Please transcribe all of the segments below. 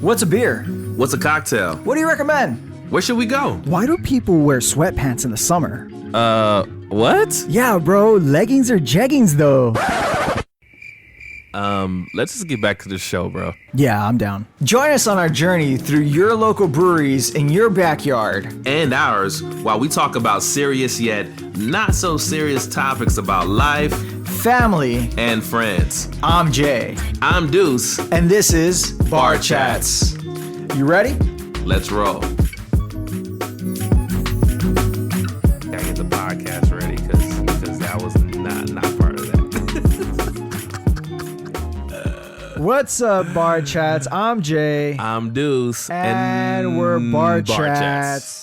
What's a beer? What's a cocktail? What do you recommend? Where should we go? Why do people wear sweatpants in the summer? What? Yeah, bro, leggings or jeggings though. Let's just get back to the show, bro. Yeah, I'm down. Join us on our journey through your local breweries in your backyard. And ours, while we talk about serious yet not so serious topics about life, family, and friends. I'm Jay. I'm Deuce. And this is Bar Chats. You ready? Let's roll. Gotta get the podcast ready because that was not part of that. What's up, Bar Chats? I'm Jay. I'm Deuce. And we're Bar Chats.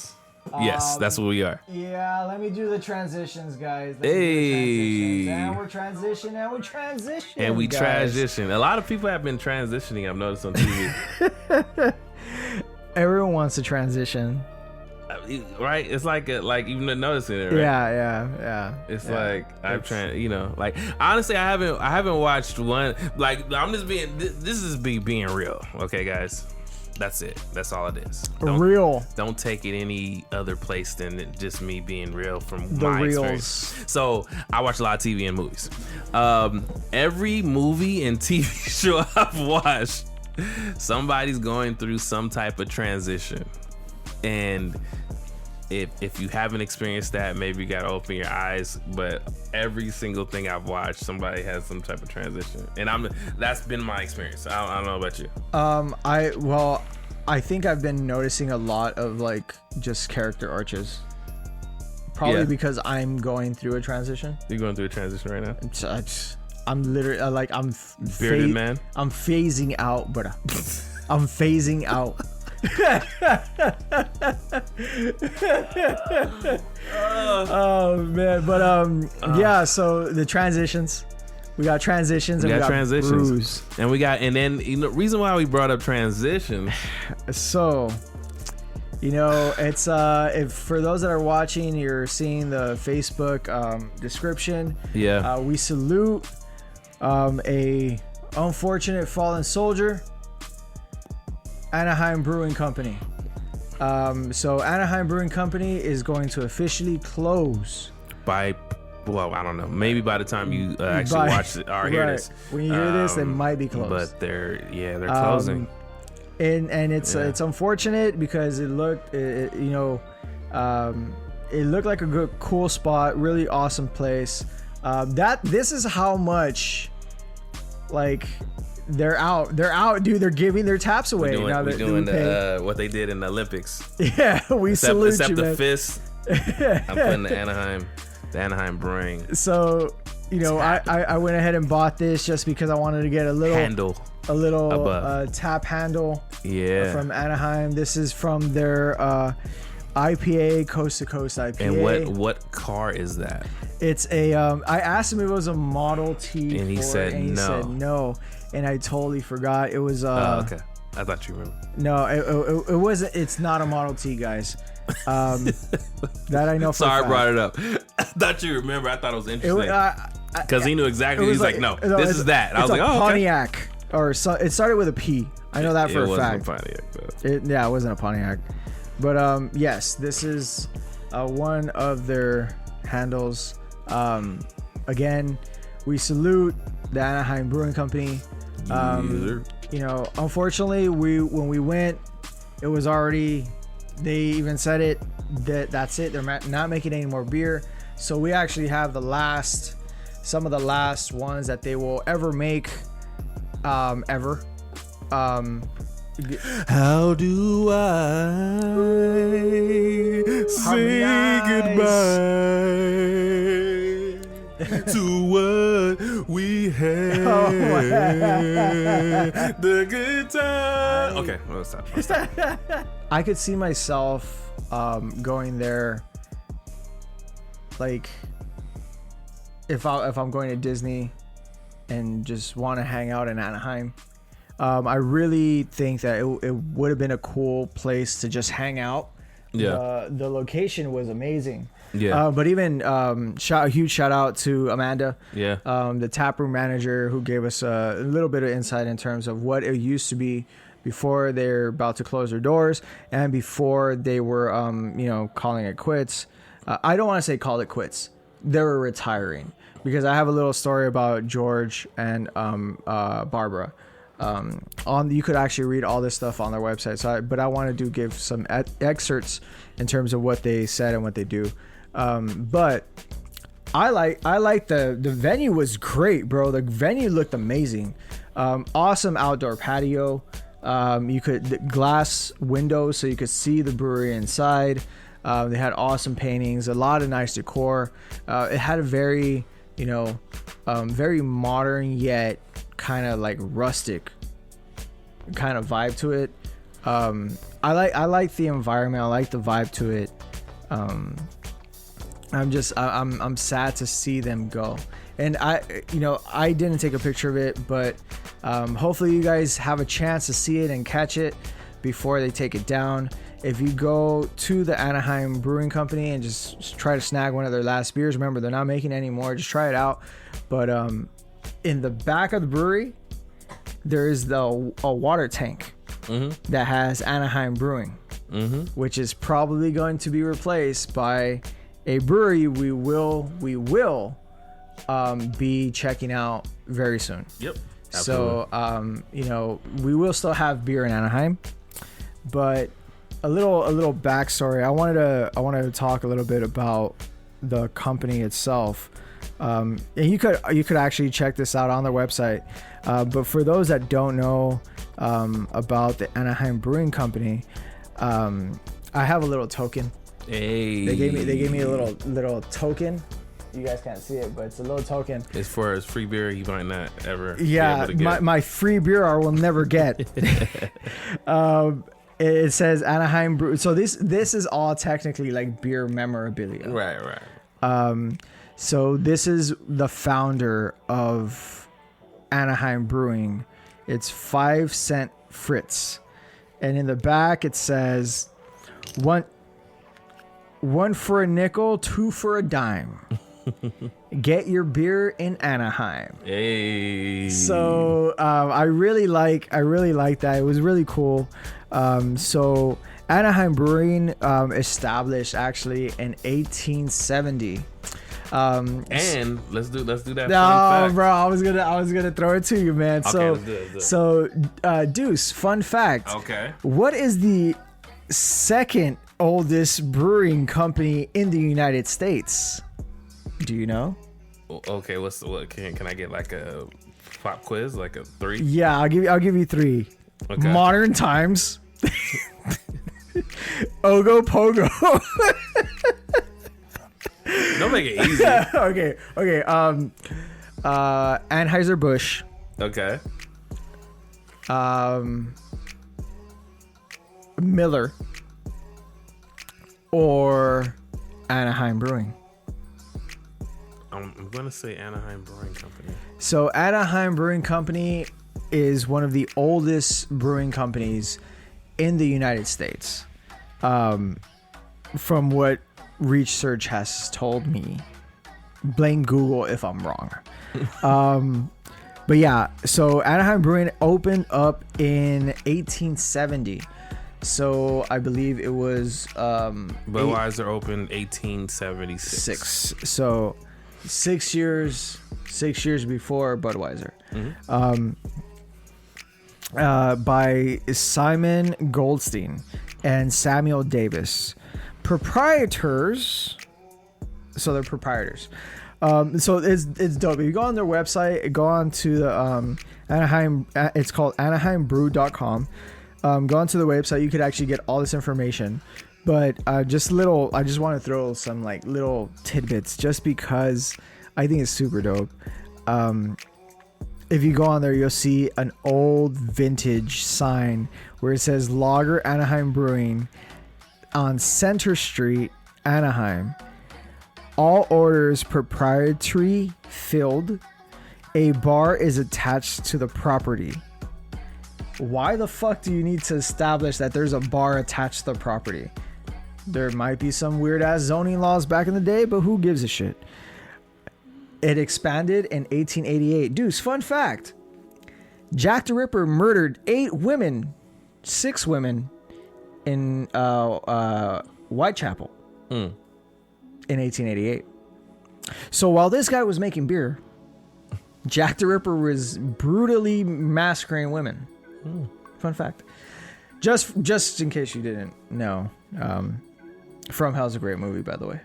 Yes, that's what we are. Yeah, let me do the transitions, guys. Hey. And we transition. And we transition. A lot of people have been transitioning, I've noticed on TV. Everyone wants to transition. Right? It's like even noticing it, right? Yeah. It's like I'm trying, like honestly, I haven't watched one. Like I'm just being. This is being real, okay, guys. That's it. That's all it is. Real. Don't take it any other place than just me being real from the my reals. experience. So I watch a lot of TV and movies. Every movie and TV show I've watched, somebody's going through some type of transition, and if you haven't experienced that, maybe you gotta open your eyes. But every single thing I've watched, somebody has some type of transition, and that's been my experience. I don't know about you. I think I've been noticing a lot of like just character arches. Probably because I'm going through a transition. You're going through a transition right now. I'm literally I'm bearded man. I'm phasing out, but I'm phasing out. Oh man, but yeah, so the transitions, we got transitions and we got brews. And then the reason why we brought up transitions, so it's if for those that are watching, you're seeing the Facebook description. We salute a unfortunate fallen soldier, Anaheim Brewing Company. So Anaheim Brewing Company is going to officially close I don't know, maybe by the time you actually watch it or hear this. When you hear this, it might be closed. But they're closing. And it's unfortunate because it looked like a good, cool spot, really awesome place. This is how much they're out, dude. They're giving their taps away. We're doing what they did in the Olympics. Yeah, salute except you, the man. fist. I'm putting the Anaheim Brewing. So I went ahead and bought this just because I wanted to get a little tap handle. Yeah. From Anaheim. This is from their IPA, Coast to Coast IPA. And what car is that? It's a. I asked him if it was a Model T. And he said no. He said no. And I totally forgot. It was okay. I thought you remember. No, it wasn't. It's not a Model T, guys. That I know for Sorry, a fact. I brought it up. I thought you remember. I thought it was interesting. Because he knew exactly. He was like, no, this is that. I was like, oh, Pontiac. Okay. Or so, it started with a P. I know that for a fact. It wasn't a Pontiac, though. It wasn't a Pontiac. But yes, this is one of their handles. Again, we salute the Anaheim Brewing Company. Unfortunately, when we went, it was already. They even said it that's it. They're not making any more beer. So we actually have some of the last ones that they will ever make. Ever. How do I say goodbye to what we had? The good time. Okay, well, stop. I could see myself going there, like if I'm going to Disney and just want to hang out in Anaheim. I really think that it would have been a cool place to just hang out. Yeah. The location was amazing. Yeah. But even a huge shout out to Amanda, the taproom manager, who gave us a little bit of insight in terms of what it used to be before they're about to close their doors and before they were, calling it quits. I don't want to say call it quits. They were retiring, because I have a little story about George and Barbara. You could actually read all this stuff on their website. But I wanted to give some excerpts in terms of what they said and what they do. But I like the venue was great, bro. The venue looked amazing. Awesome outdoor patio. You could glass windows so you could see the brewery inside. They had awesome paintings, a lot of nice decor. It had a very, very modern yet kind of like rustic kind of vibe to it. I like the environment. I like the vibe to it. I'm sad to see them go. And I didn't take a picture of it, but hopefully you guys have a chance to see it and catch it before they take it down. If you go to the Anaheim Brewing Company and just try to snag one of their last beers, remember they're not making any more. Just try it out. But in the back of the brewery, there is a water tank that has Anaheim Brewing, which is probably going to be replaced by a brewery we will be checking out very soon. Yep. Absolutely. So we will still have beer in Anaheim, but a little backstory. I wanted to talk a little bit about the company itself. And you could actually check this out on their website. But for those that don't know about the Anaheim Brewing Company, I have a little token. Hey. They gave me a little token. You guys can't see it, but it's a little token. It's for his free beer you might not ever be able to get. My free beer I will never get. It says Anaheim Brew. So this is all technically like beer memorabilia. Right. So this is the founder of Anaheim Brewing. It's 5 Cent Fritz. And in the back it says one for a nickel, 2 for a dime. Get your beer in Anaheim. Hey. So I really like that. It was really cool. So Anaheim Brewing established actually in 1870. And let's do that. No, fun fact. bro, I was gonna throw it to you, man. Okay, let's do it. So Deuce, fun fact. Okay. What is the second oldest brewing company in the United States? Do you know? Okay, what can I get like a pop quiz, like a 3? Yeah, I'll give you 3. Okay. Modern Times. Ogo Pogo. Don't make it easy. Okay. Anheuser-Busch. Okay. Miller. Or Anaheim Brewing. I'm gonna say Anaheim Brewing Company. So Anaheim Brewing Company is one of the oldest brewing companies in the United States. From what research has told me. Blame Google if I'm wrong. But yeah, so Anaheim Brewing opened up in 1870. So I believe it was Budweiser opened 1876. So 6 years before Budweiser. By Simon Goldstein and Samuel Davis, proprietors. So they're proprietors. So it's dope. If you go on their website, go on to the Anaheim. It's called AnaheimBrew.com. Go onto the website. You could actually get all this information. But I just want to throw some like little tidbits just because I think it's super dope. If you go on there, you'll see an old vintage sign where it says Lager Anaheim Brewing on Center Street, Anaheim. All orders proprietary filled. A bar is attached to the property. Why the fuck do you need to establish that there's a bar attached to the property? There might be some weird ass zoning laws back in the day, but who gives a shit? It expanded in 1888. Deuce, fun fact. Jack the Ripper murdered 6 women in Whitechapel in 1888. So while this guy was making beer, Jack the Ripper was brutally massacring women. Fun fact. Just in case you didn't know. From Hell's a great movie, by the way.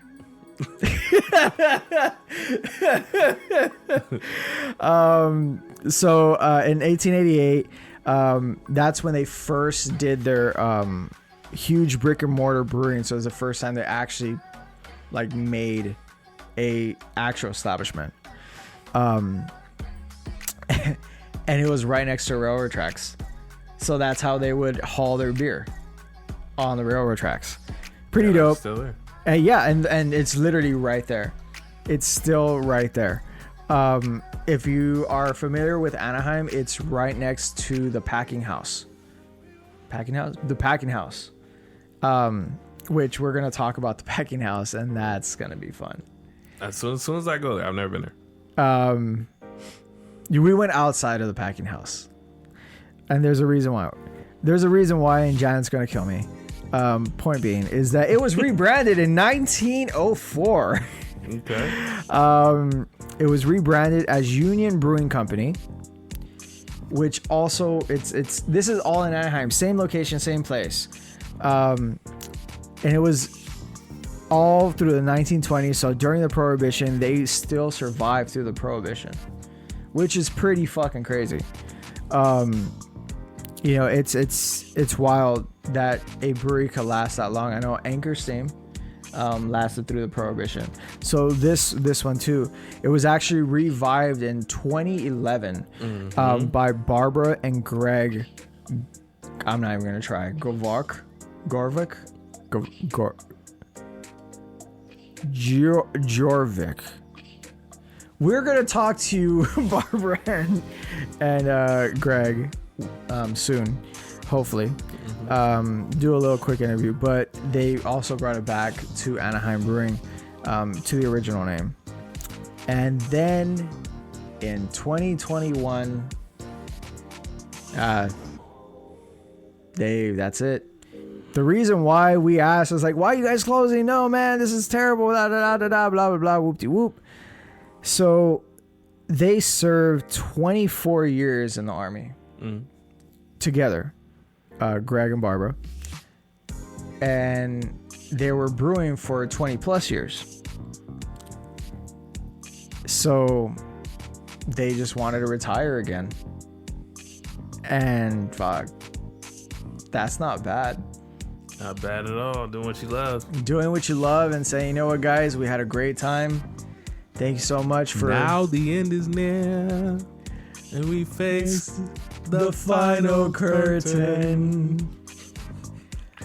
So in 1888, that's when they first did their huge brick and mortar brewing. So it was the first time they actually like made a actual establishment. And it was right next to railroad tracks. So that's how they would haul their beer, on the railroad tracks. Pretty dope. Still there. And it's literally right there. It's still right there. If you are familiar with Anaheim, it's right next to the Packing House. The Packing House. Which we're going to talk about the Packing House, and that's going to be fun. As soon as I go there, I've never been there. We went outside of the Packing House. And there's a reason why. And Janet's going to kill me. Point being is that it was rebranded in 1904. Okay. It was rebranded as Union Brewing Company, which also this is all in Anaheim, same location, same place. And it was all through the 1920s. So during the Prohibition, they still survived through the Prohibition, which is pretty fucking crazy. You know, it's wild that a brewery could last that long. I know Anchor Steam lasted through the Prohibition. So this one too, it was actually revived in 2011 by Barbara and Greg. I'm not even gonna try. Gorvik. Jorvik. We're gonna talk to you, Barbara and Greg, soon, hopefully. Do a little quick interview, but they also brought it back to Anaheim Brewing, to the original name. And then in 2021, that's it. The reason why we asked was like, why are you guys closing? No, man, this is terrible. Blah, blah, blah, blah, blah, blah, whoop-de-whoop. So they served 24 years in the Army together, Greg and Barbara. And they were brewing for 20 plus years. So they just wanted to retire again. And fuck, that's not bad. Not bad at all. Doing what you love. Doing what you love and saying, you know what, guys, we had a great time. Thank you so much for... Now the end is near, and we face the final curtain.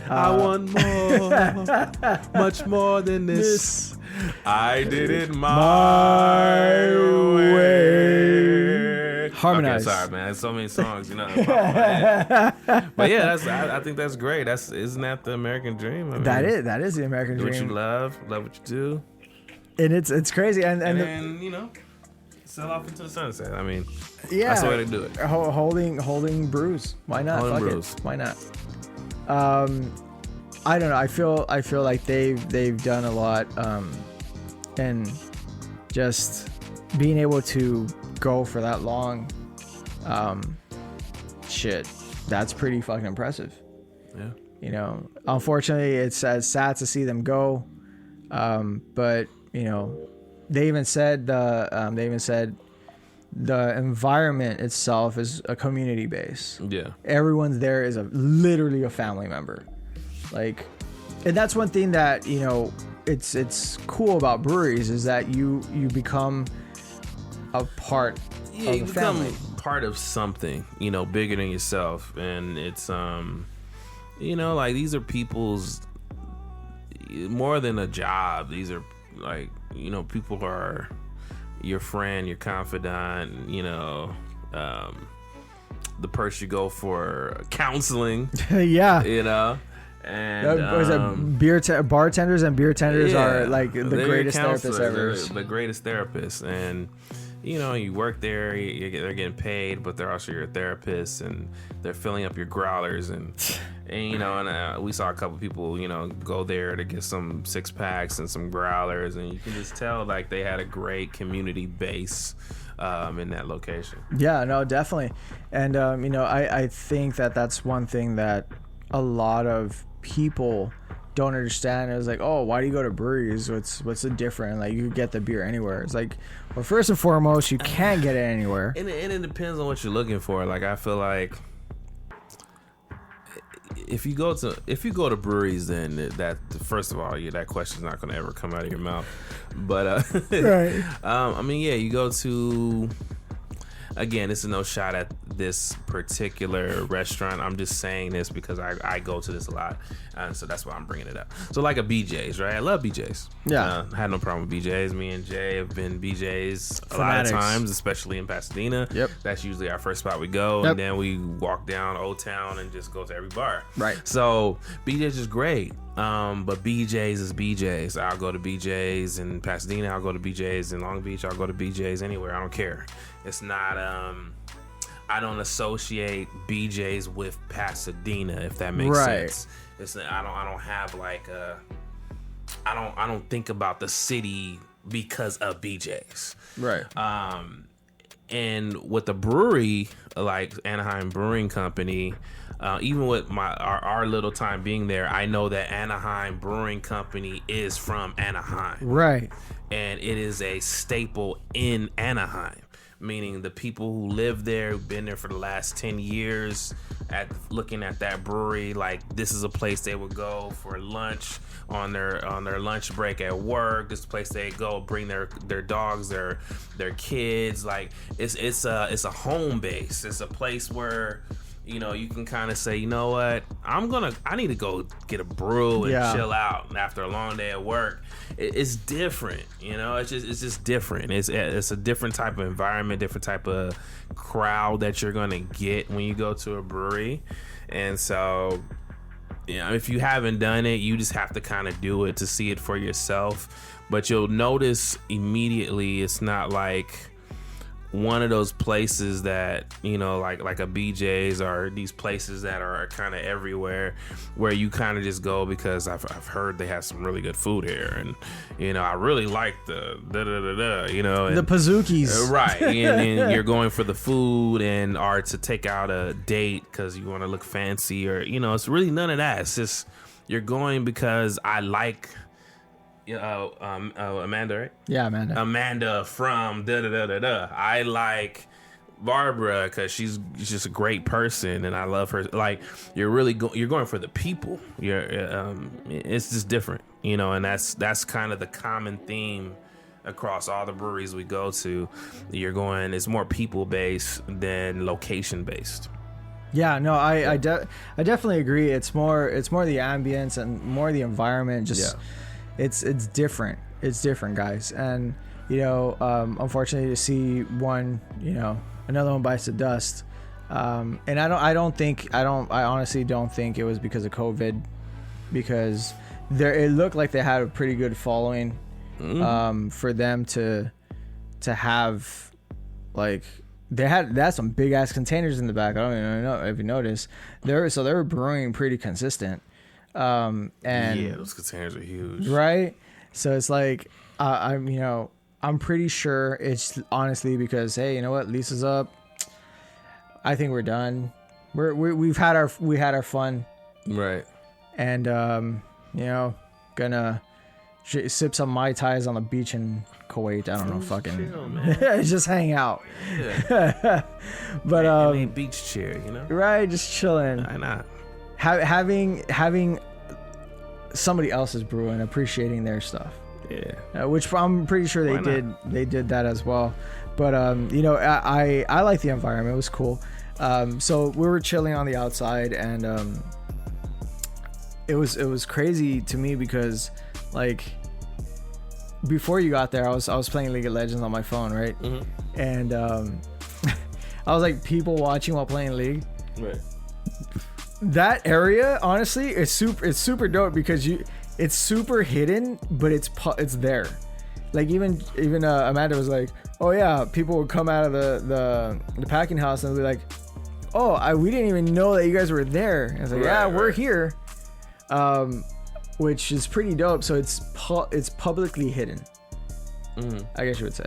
I want more, much more than this. I did it my way. Harmonize. Okay, sorry, man. There's so many songs, you know. But yeah, I think that's great. Isn't that the American dream? I mean, that is the American do dream. what you love what you do, and it's crazy. And then you know, sell off into the sunset. I mean, yeah, that's the way to do it. Holding brews. Why not? Holding Fuck brews. It. Why not? I don't know. I feel like they've done a lot, and just being able to go for that long, shit, that's pretty fucking impressive. Yeah. You know, unfortunately, it's sad to see them go, but you know, they even said the environment itself is a community base. Yeah. Everyone's there is literally a family member. Like, and that's one thing that, you know, it's cool about breweries is that you become a part of the family. Part of something, you know, bigger than yourself. And it's you know, like, these are people's, more than a job. These are, like, you know, people who are your friend, your confidant, you know, the person you go for counseling. Yeah. You know, And was it bartenders and beer tenders are like the greatest therapists ever. The greatest therapists, and you work there, they're getting paid, but they're also your therapists, and they're filling up your growlers, and we saw a couple people, go there to get some 6-packs and some growlers, and you can just tell like they had a great community base in that location. Yeah, no, definitely. And I think that's one thing that a lot of people don't understand. Is like, oh, why do you go to breweries? What's the difference? Like, you could get the beer anywhere. It's like, well, first and foremost, you can't get it anywhere, and it depends on what you're looking for. Like, I feel like if you go to breweries, then that, first of all, that question's not going to ever come out of your mouth. But right. You go to, again, this is no shot at this particular restaurant. I'm just saying this because I go to this a lot, and so that's why I'm bringing it up. So like a BJ's, right? I love BJ's. Yeah, I had no problem with BJ's. Me and Jay have been BJ's a Fanatics. lot of times, especially in Pasadena. Yep. That's usually our first spot we go, Yep. and then we walk down Old Town and just go to every bar. Right. So BJ's is great. But BJ's is BJ's. I'll go to BJ's in Pasadena. I'll go to BJ's in Long Beach. I'll go to BJ's anywhere. I don't care. It's not. I don't associate BJ's with Pasadena, if that makes sense. It's. I don't have like a. I don't think about the city because of BJ's. Right. And with the brewery, like Anaheim Brewing Company, even with our little time being there, I know that Anaheim Brewing Company is from Anaheim. Right. And it is a staple in Anaheim, meaning the people who live there, who've been there for the last 10 years, looking at that brewery, like this is a place they would go for lunch on their lunch break at work. This is a place they go bring their dogs, their kids. Like it's a home base. It's a place where you can kind of say, you know what, I need to go get a brew and chill out after a long day at work. It's different, it's just different. It's a different type of environment, different type of crowd that you're gonna get when you go to a brewery. And so if you haven't done it, you just have to kind of do it to see it for yourself. But you'll notice immediately it's not like one of those places that like a BJ's or these places that are kind of everywhere, where you kind of just go because I've heard they have some really good food here, and I really like the the Pazookies, right? and you're going for the food or to take out a date because you want to look fancy, or it's really none of that. It's just you're going because I like. Amanda, right? Yeah, Amanda. Amanda from I like Barbara because she's just a great person, and I love her. Like you're going for the people. It's just different, and that's kind of the common theme across all the breweries we go to. It's more people based than location based. Yeah, no, I definitely agree. It's more the ambience and more the environment. Just. Yeah. It's different. It's different, guys. And unfortunately, to see another one bites the dust. And I honestly don't think it was because of COVID, because it looked like they had a pretty good following. For them to have, like, they had some big ass containers in the back. I don't even know if you noticed. They were brewing pretty consistent. And yeah, those containers are huge, right? So it's like I'm pretty sure it's honestly because, hey, you know what, Lisa's up, I think we're done, we had our fun, right? And gonna sip some Mai Tais on the beach in Kuwait. I don't know, fucking chill, just hang out. Yeah. But a beach chair, right, just chilling. Why not? Having somebody else's brew and appreciating their stuff, which I'm pretty sure they did that as well. But I like the environment. It was cool. So we were chilling on the outside, and it was crazy to me because, like, before you got there, I was playing League of Legends on my phone, right? Mm-hmm. And I was like people watching while playing League. Right. that area, honestly, is super dope because it's super hidden, but it's there. Like even Amanda was like, oh yeah, people would come out of the packing house and be like, oh, we didn't even know that you guys were there. And I was like, yeah, we're here, which is pretty dope. So it's publicly hidden. I guess you would say.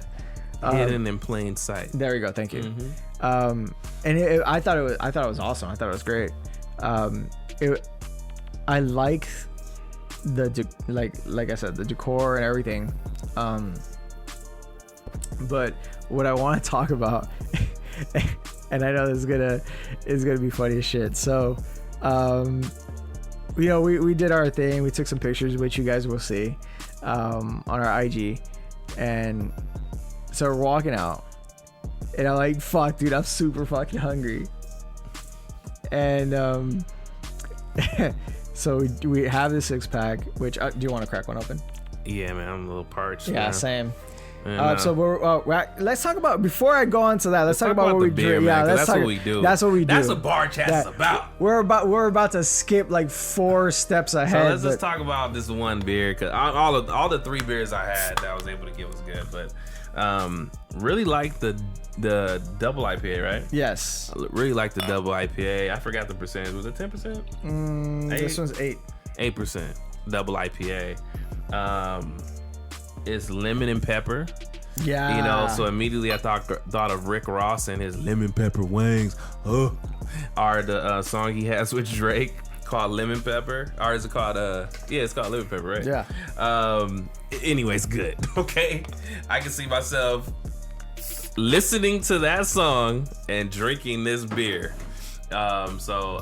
Hidden in plain sight. There we go. Thank you. And I thought it was awesome. I thought it was great. I like like I said, the decor and everything. But what I want to talk about, and I know this is gonna be funny as shit. So, we did our thing. We took some pictures, which you guys will see on our IG, and so we're walking out, and I'm like, fuck, dude, I'm super fucking hungry. And so we have the 6-pack, which do you want to crack one open? Yeah, man, I'm a little parched. Yeah, man. same. And, so let's talk about, before I go on to that, let's talk about what we beer, drink. Man, yeah, that's what we do. That's what we do. That's what bar chat is about. We're about to skip like 4 steps ahead. So let's just talk about this one beer, because all the 3 beers I had that I was able to get was good, but really like the double IPA, right? Yes. I really like the double IPA. I forgot the percentage. Was it 10%? This one's 8% double IPA. It's lemon and pepper. Yeah. So immediately I thought of Rick Ross and his lemon pepper wings. Or the song he has with Drake called Lemon Pepper. Or is it called it's called Lemon Pepper, right? Yeah. Anyways, good. Okay. I can see myself listening to that song and drinking this beer. So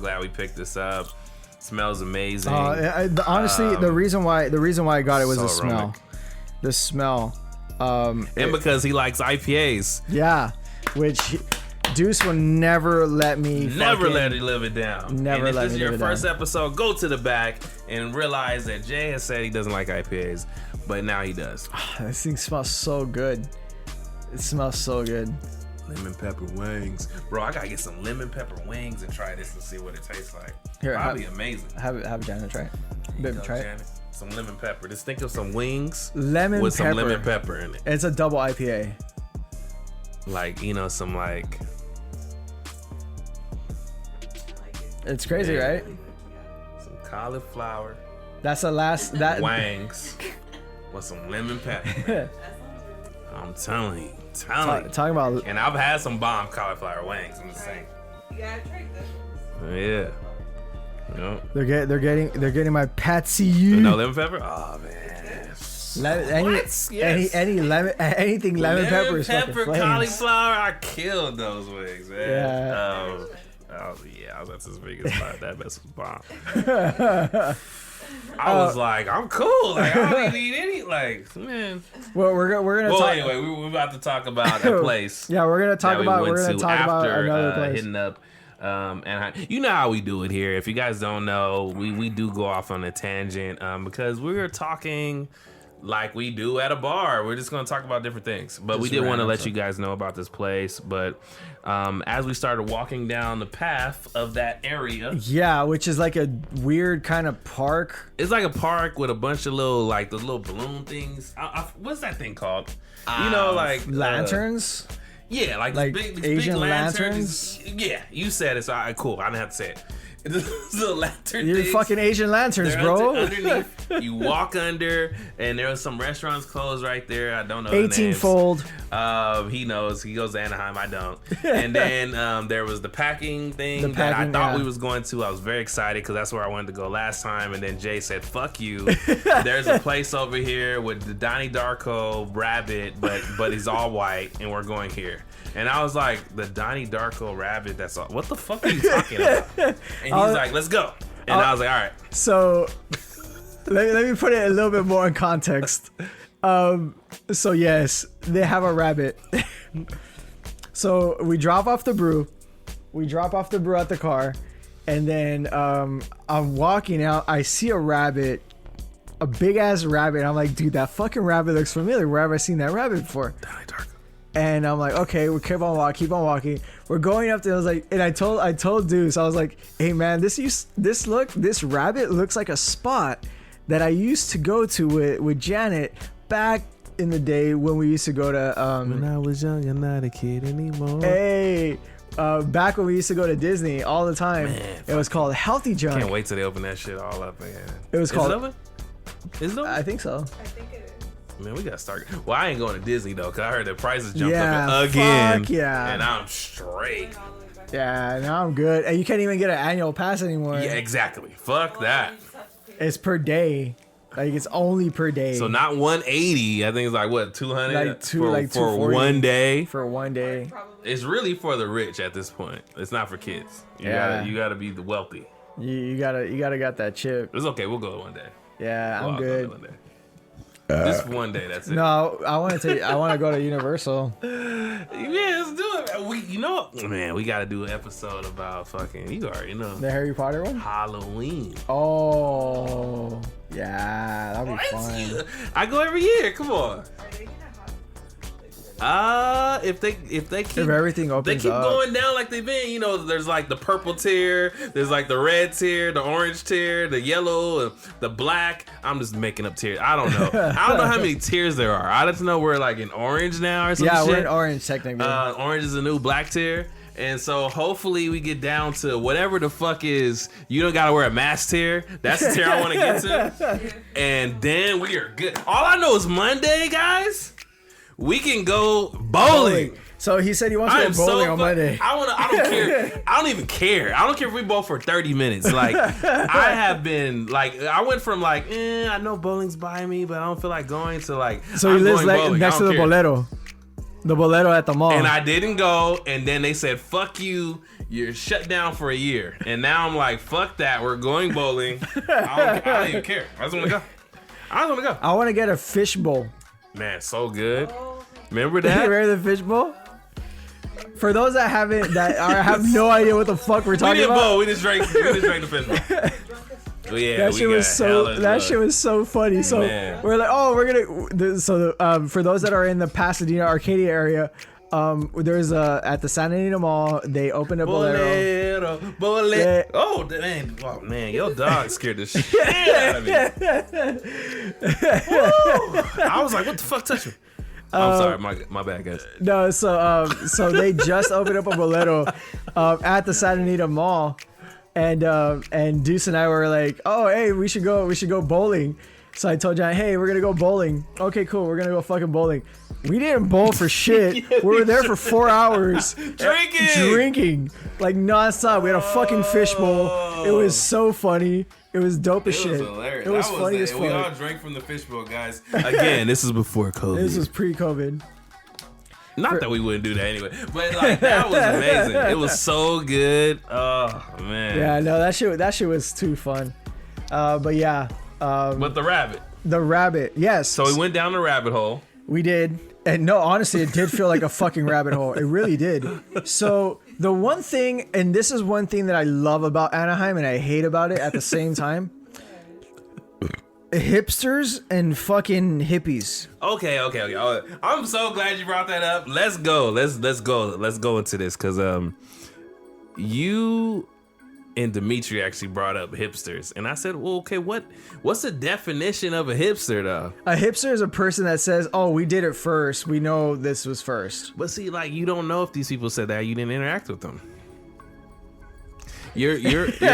glad we picked this up. Smells amazing. Honestly, the reason why I got it was so the smell. aromatic. The smell. And because he likes IPAs. Yeah, which Deuce will never let me. Never let it live it down. Never and let if this me is your live it first down. episode, go to the back and realize that Jay has said he doesn't like IPAs, but now he does. This thing smells so good. It smells so good. Lemon pepper wings, bro. I gotta get some lemon pepper wings and try this and see what it tastes like. Here, Probably amazing. Have Janet try it. Baby, try Janet. Some lemon pepper. Just think of some wings with pepper. some lemon pepper in it. It's a double IPA. Like, some like. It's crazy, right? Some cauliflower. That's the last Wangs with some lemon pepper. I'm telling you. Talking about. And I've had some bomb cauliflower wings. I'm just saying. Yeah, I tried that. Yeah. Yep. They're getting my Patsy. No lemon pepper? Oh man. Anything lemon pepper is fucking flames. Cauliflower. I killed those wings, man. Yeah. That's as big as that mess was bomb. I was like, I'm cool. Like, I don't even need any. Like, man. Well, we're gonna. Well, talk. Anyway, we're about to talk about a place. Yeah, we're gonna talk about. We're gonna talk about after, another place. Hitting up. And you know how we do it here. If you guys don't know, we do go off on a tangent because we're talking like we do at a bar. We're just going to talk about different things. But we did want to let you guys know about this place. But as we started walking down the path of that area. Yeah, which is like a weird kind of park. It's like a park with a bunch of little, like, the little balloon things. What's that thing called? Like lanterns. Yeah, like big Asian big lanterns. Yeah, you said it, so cool. I didn't have to say it. The lantern You're things, fucking Asian lanterns, they're bro. Underneath, you walk under, and there was some restaurants closed right there. I don't know. 18-fold. He knows. He goes to Anaheim. I don't. And then there was the packing thing that I thought we was going to. I was very excited because that's where I wanted to go last time. And then Jay said, "Fuck you." There's a place over here with the Donnie Darko rabbit, but he's all white, and we're going here. And I was like, the Donnie Darko rabbit, that's all. What the fuck are you talking about? And he's like, let's go. And I was like, all right. So let me put it a little bit more in context. So yes, they have a rabbit. So we drop off the brew. At the car. And then I'm walking out. I see a rabbit. A big ass rabbit. I'm like, dude, that fucking rabbit looks familiar. Where have I seen that rabbit before? Donnie Darko. And I'm like, okay, we keep on walking. We're going up there. I was like, and I told Deuce, I was like, hey man, this rabbit looks like a spot that I used to go to with Janet back in the day when we used to go to when I was young and not a kid anymore. Hey, back when we used to go to Disney all the time. Man, it was called Healthy Junk. Can't wait till they open that shit all up again. It was called. Is it open? Is it open? I think so. I think it is. Man, we gotta start. Well, I ain't going to Disney though, cause I heard the prices jumped Yeah, up again. fuck yeah. And I'm straight. All the way back. Yeah, now I'm good. And you can't even get an annual pass anymore. Yeah, exactly. Fuck that. It's per day. Like it's only per day. So not 180. I think it's like what 200 Like two- for, like for 240. one day. for one day. Probably. It's really for the rich at this point. It's not for kids. You gotta be the wealthy. You gotta got that chip. It's okay. We'll go one day. Yeah, Well, I'm I'll go good. one day. Just one day. That's it. No, I want to go to Universal. Yeah, let's do it. You know, man, we gotta do an episode about fucking. You already know. The Harry Potter one. Halloween. Oh, yeah, that'll be What? fun. I go every year. Come on. Are they gonna have? If they keep If everything they opens keep up, going down like they've been, you know, there's like the purple tier, there's like the red tier, the orange tier, the yellow, the black. I'm just making up tiers. I don't know. I don't know how many tiers there are. I just know we're like in orange now or something. yeah, we're in orange technically. Orange is a new black tier. And so hopefully we get down to whatever the fuck is you don't gotta wear a mask tier. That's the tier I want to get to. And then we are good. All I know is Monday, guys, we can go bowling. So he said he wants to go bowling on Monday. I don't care. I don't even care. I don't care if we bowl for 30 minutes. Like I have been like I went from like I know bowling's by me, but I don't feel like going to like So he I'm lives going like bowling. next I to don't the care. Bolero. The Bolero at the mall. And I didn't go, and then they said, fuck you, you're shut down for a year. And now I'm like, fuck that, we're going bowling. I don't even care. I just want to go. I want to get a fish bowl. Man, so good. Oh, Remember You that? remember the fish bowl? For those that have no idea what the fuck we're We talking didn't about. bowl, we just drank the fish bowl. Oh, yeah, That we shit got was so. hella That drunk. shit was so funny. So Man. we're like, oh, we're gonna. For those that are in the Pasadena Arcadia area, there's at the Santa Anita Mall. They opened a Bolero. Bolero. Yeah. Oh man, your dog scared the shit out of me. Woo. I was like, what the fuck touched me? I'm sorry, my bad, guys. No, so they just opened up a Bolero at the Santa Anita Mall, and Deuce and I were like, oh hey, we should go bowling. So I told John, hey, we're gonna go bowling. Okay, cool, we're gonna go fucking bowling. We didn't bowl for shit. Yeah, we were there for 4 hours drinking like nonstop. We had a fucking fish bowl. It was so funny. It was dope as shit. hilarious. It was funny as We all fuck. drank from the fishbowl, guys. Again, this is before COVID. This was pre-COVID. Not that we wouldn't do that anyway, but like that was amazing. It was so good. Oh man. Yeah, no, that shit was too fun. But yeah, But the rabbit. the rabbit. Yes. So we went down the rabbit hole. We did. And no, honestly, it did feel like a fucking rabbit hole. It really did. So the one thing, and this is one thing that I love about Anaheim and I hate about it at the same time. Hipsters and fucking hippies. Okay. Oh, I'm so glad you brought that up. Let's go. Let's go into this because you and Dimitri actually brought up hipsters, and I said, well, okay, what's the definition of a hipster though? A hipster is a person that says, "Oh, we did it first. We know this was first." But see, like you don't know if these people said that. You didn't interact with them. You're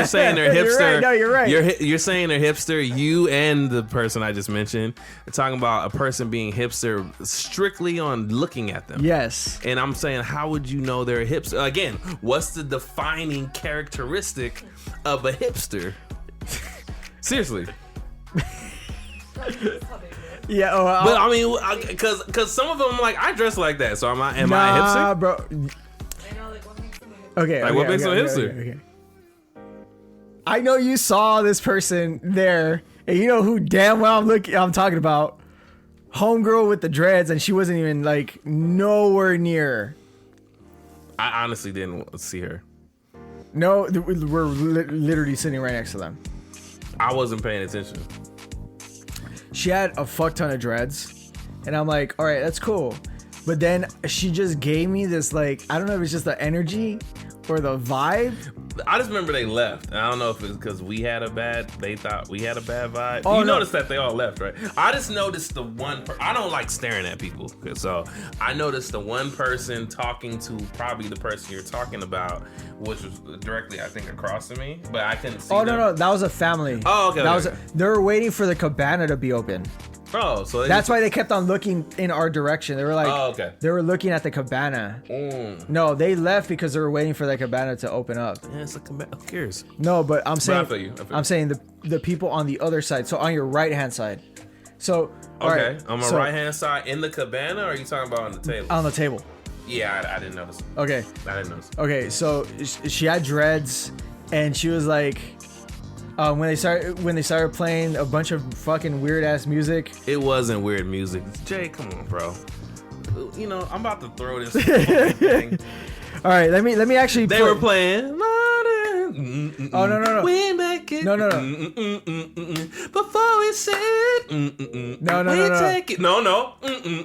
saying they're hipster. You're right. No, you're right. You're saying they're hipster. You and the person I just mentioned are talking about a person being hipster strictly on looking at them. Yes. And I'm saying, how would you know they're a hipster? Again, what's the defining characteristic of a hipster? Seriously. Yeah. Oh, But I mean, because some of them, like, I dress like that. So am I a hipster? nah, bro. I know, like, what makes them a hipster? Okay. Like, okay, what makes okay, them a okay, hipster? okay. I know you saw this person there, and you know who damn well I'm talking about. Homegirl with the dreads, and she wasn't even like nowhere near. I honestly didn't see her. No, we're literally sitting right next to them. I wasn't paying attention. She had a fuck ton of dreads, and I'm like, all right, that's cool. But then she just gave me this, like, I don't know if it's just the energy or the vibe. I just remember they left. I don't know if it's because they thought we had a bad vibe. Oh, you no. noticed that they all left, right? I just noticed the one I don't like staring at people. So I noticed the one person talking to probably the person you're talking about, which was directly, I think, across from me. But I couldn't see Oh, them. no, that was a family. Oh, okay. That okay. they were waiting for the cabana to be open. Oh, so That's why they kept on looking in our direction. They were like, Oh, okay. they were looking at the cabana. Mm. No, they left because they were waiting for the cabana to open up. Yeah, it's like, who cares? No, but I'm saying, I feel you. I'm saying the people on the other side. So on your right hand side. So all Okay, right, on my so right hand side in the cabana, or are you talking about on the table? on the table. Yeah, I didn't notice. Okay, I didn't notice. okay. So she had dreads, and she was like, when they started playing a bunch of fucking weird ass music. It wasn't weird music. Jay, come on, bro. You know, I'm about to throw this fucking thing. All right, let me actually. They were playing. Oh no. We make it. No. Before we said. No. We take it. No.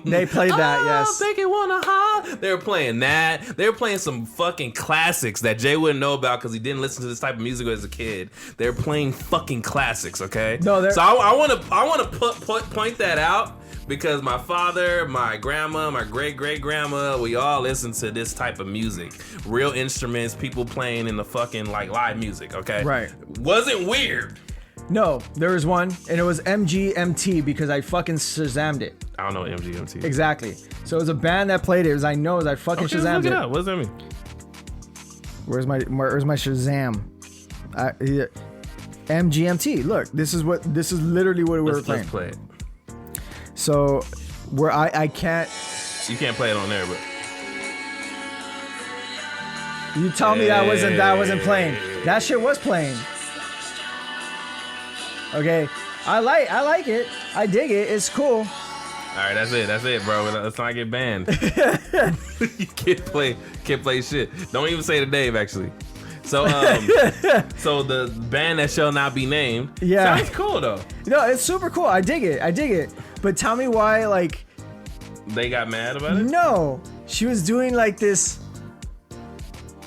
They played that, yes. Make it wanna holler. They were playing that. They were playing some fucking classics that Jay wouldn't know about because he didn't listen to this type of music as a kid. They're playing fucking classics, okay? No, they're. So I want to point that out. Because my father, my grandma, my great-great-grandma, we all listen to this type of music. Real instruments, people playing in the fucking, like, live music, okay? Right. Wasn't weird. No, there was one, and it was MGMT because I fucking Shazammed it. I don't know what MGMT is. Exactly. So it was a band that played it. As I know, as I fucking Okay, let's Shazammed look it it. up. What does that mean? Where's my Shazam? MGMT. Look, this is literally what we were playing. Let's play it. So where I can't. You can't play it on there, but You tell me that wasn't playing. That shit was playing. Okay, I like it. I dig it. It's cool. all right, that's it, bro. Let's not get banned. You can't play shit. Don't even say the Dave, actually. So, so the band that shall not be named. Yeah. Sounds cool though. No, it's super cool. I dig it. But tell me why, like. They got mad about it? No, she was doing like this.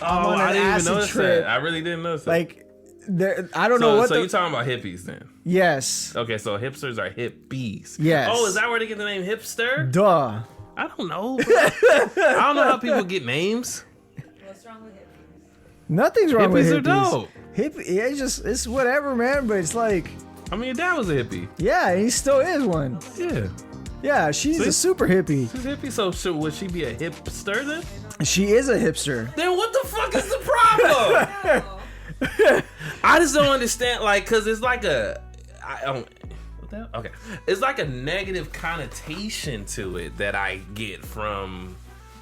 Oh, on an I didn't even acid notice trip. that. I really didn't notice that. Like, there. I don't know what. So you're talking about hippies then? Yes. Okay, so hipsters are hippies. Yes. Oh, is that where they get the name hipster? Duh. I don't know. Bro. I don't know how people get names. What's wrong with hippies? Nothing's wrong with Hippies hippies. are dope. Yeah, it's whatever, man. But it's like, I mean, your dad was a hippie. yeah, he still is one. Yeah. Yeah, she's See? a super hippie. She's a hippie, so would she be a hipster then? She is a hipster. Then what the fuck is the problem? Oh, I just don't understand, like, cause it's like what the hell? Okay, it's like a negative connotation to it that I get from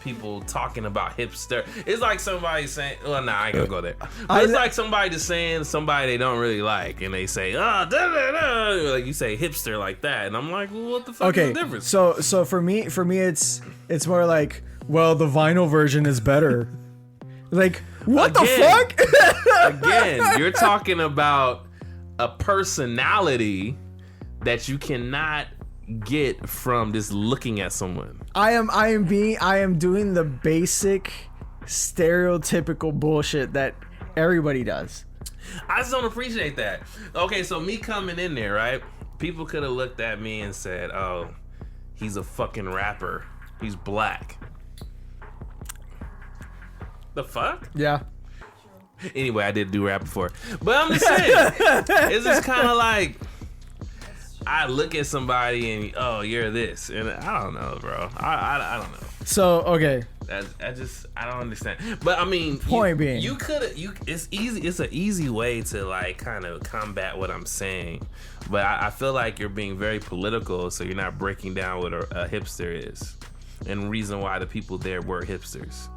people talking about hipster. It's like somebody saying, well, nah, I ain't gonna go there. But it's like somebody just saying somebody they don't really like, and they say, like you say hipster like that, and I'm like, well, what the fuck is Okay, the difference? so for me, it's more like, well, the vinyl version is better. Like, what the fuck? Again, you're talking about a personality that you cannot get from just looking at someone. I am doing the basic stereotypical bullshit that everybody does. I just don't appreciate that. Okay, so me coming in there, right? People could have looked at me and said, "Oh, he's a fucking rapper. He's black." The fuck? Yeah. Anyway, I did do rap before, but I'm just saying, it's just kind of like I look at somebody and oh, you're this, and I don't know, bro. I don't know. So okay. I don't understand. But I mean, Point being, it's easy. It's an easy way to like kind of combat what I'm saying. But I feel like you're being very political, so you're not breaking down what a hipster is and reason why the people there were hipsters.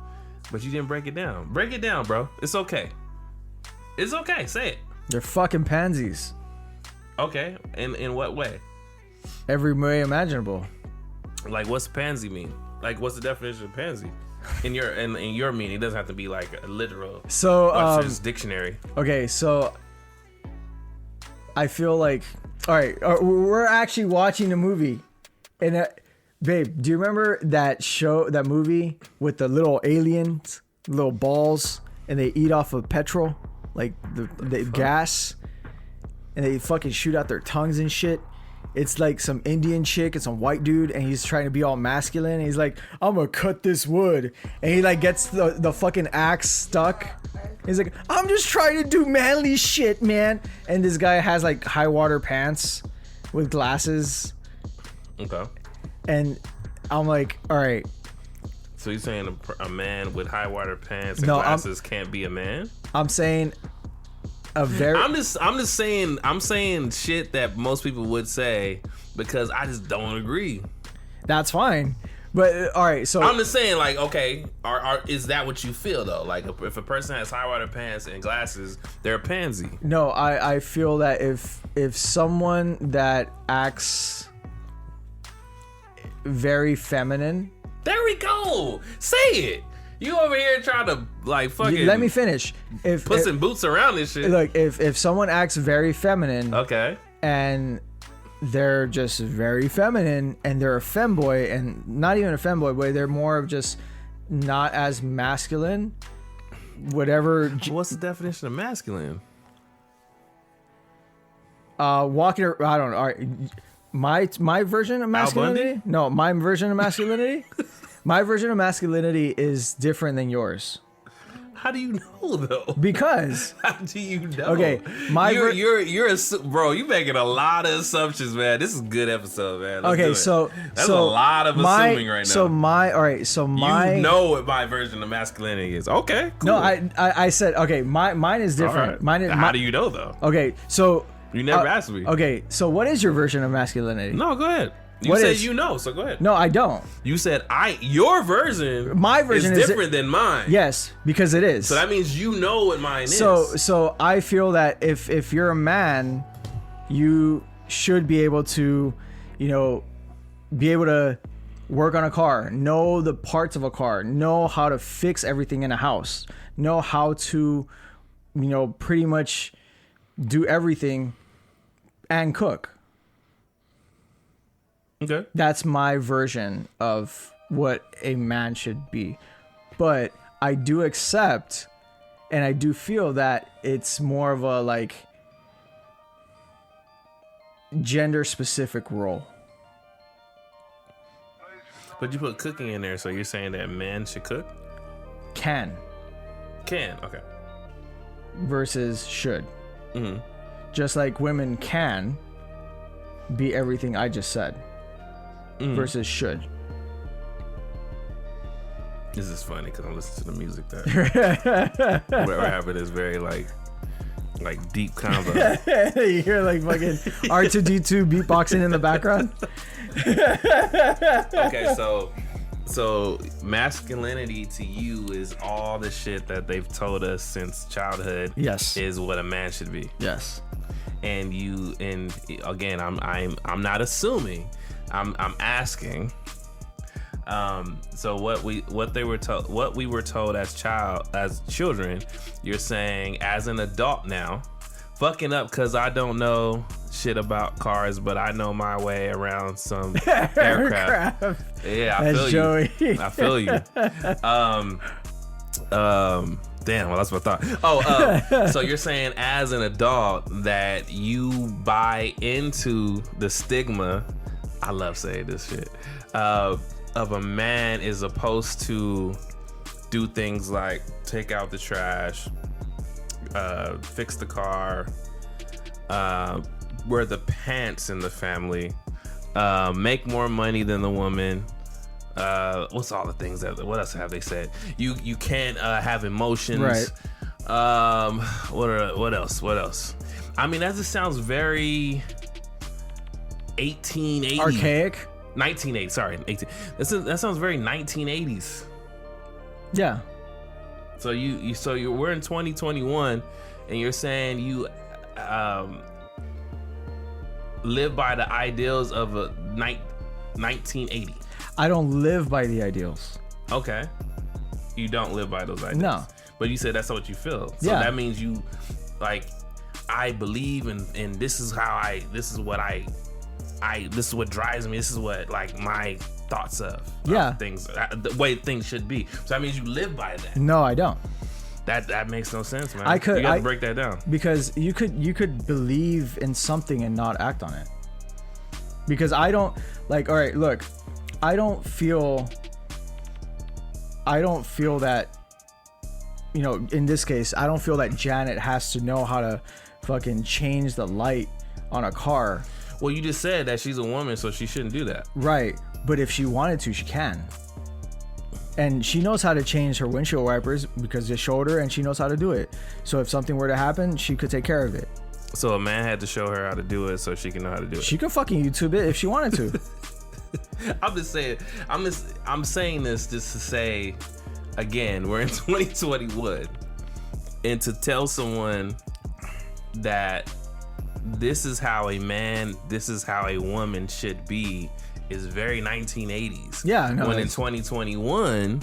But you didn't break it down. Break it down, bro. It's okay. It's okay. Say it. they're fucking pansies. Okay. In what way? Every way imaginable. Like, what's pansy mean? Like, what's the definition of pansy? In your meaning, it doesn't have to be like a literal So Webster's dictionary. okay, so I feel like, all right, we're actually watching a movie, and Babe, do you remember that movie with the little aliens, little balls, and they eat off of petrol, like the gas, and they fucking shoot out their tongues and shit? It's like some Indian chick and some white dude, and he's trying to be all masculine. And he's like, I'm gonna cut this wood. And he like gets the fucking axe stuck. He's like, I'm just trying to do manly shit, man. And this guy has like high water pants with glasses. Okay. And I'm like, all right. So you're saying a man with high water pants and glasses can't be a man? I'm saying I'm saying shit that most people would say because I just don't agree. That's fine. But all right, so I'm just saying, like, okay, is that what you feel though? Like, if a person has high water pants and glasses, they're a pansy. No, I feel that if someone that acts very feminine. There we go. Say it. You over here trying to like fucking. Let me finish. If some boots around this shit. Look, if someone acts very feminine, okay, and they're just very feminine, and they're a femboy, and not even a femboy, but they're more of just not as masculine. Whatever. What's the definition of masculine? Walking. I don't know. All right. My version of masculinity? No, my version of masculinity? My version of masculinity is different than yours. How do you know though? Because how do you know? Okay, you're bro. You making a lot of assumptions, man. This is a good episode, man. Let's that's a lot of assuming right now. You know what my version of masculinity is? Okay, cool. No, I said okay. Mine is different. Right. How do you know though? Okay, so you never asked me. Okay, so what is your version of masculinity? No, go ahead. You said you know, so go ahead. No, I don't. You said your version. My version is different than mine. Yes, because it is. So that means you know what mine is. So I feel that if you're a man, you should be able to, be able to work on a car, know the parts of a car, know how to fix everything in a house, know how to, pretty much do everything and cook. Okay. That's my version of what a man should be. But I do accept and I do feel that it's more of a like gender specific role. But you put cooking in there, so you're saying that men should cook? Can, okay. Versus should. Mm-hmm. Just like women can be everything I just said. Versus should. This is funny because I'm listening to the music that we're having this very like deep convo. You hear like fucking R2D2 beatboxing in the background. Okay, so masculinity to you is all the shit that they've told us since childhood. Yes, is what a man should be. Yes, and again, I'm not assuming. I'm asking. So what we were told as children, you're saying as an adult now, fucking up because I don't know shit about cars, but I know my way around some aircraft. Yeah, I feel you. Damn, well, that's what I thought. So you're saying as an adult that you buy into the stigma, I love saying this shit, of a man is supposed to do things like take out the trash, fix the car, wear the pants in the family, make more money than the woman. What's all the things what else have they said? You can't have emotions. Right. What else? I mean, that just sounds very 1880. Archaic. 1980. Sorry, 18. That sounds very 1980s. Yeah. So we're in 2021, and you're saying you live by the ideals of a 1980. I don't live by the ideals. Okay. You don't live by those ideals. No. But you said that's what you feel. So yeah. That means you like I believe in this is how this is what drives me. This is what like my thoughts of Yeah. things, the way things should be. So that means you live by that. No, I don't. That makes no sense, man. I could- you got I- to break that down. Because you could believe in something and not act on it. Because I don't like. All right, look, I don't feel that. You know, in this case, I don't feel that Janet has to know how to fucking change the light on a car. Well, you just said that she's a woman, so she shouldn't do that. Right. But if she wanted to, she can. And she knows how to change her windshield wipers because they showed her, and she knows how to do it. So if something were to happen, she could take care of it. So a man had to show her how to do it so she can know how to do it. She could fucking YouTube it if she wanted to. I'm just saying. I'm saying this just to say, again, we're in 2021, and to tell someone that this is how a man, this is how a woman should be, is very 1980s. Yeah, no, when in it's- 2021,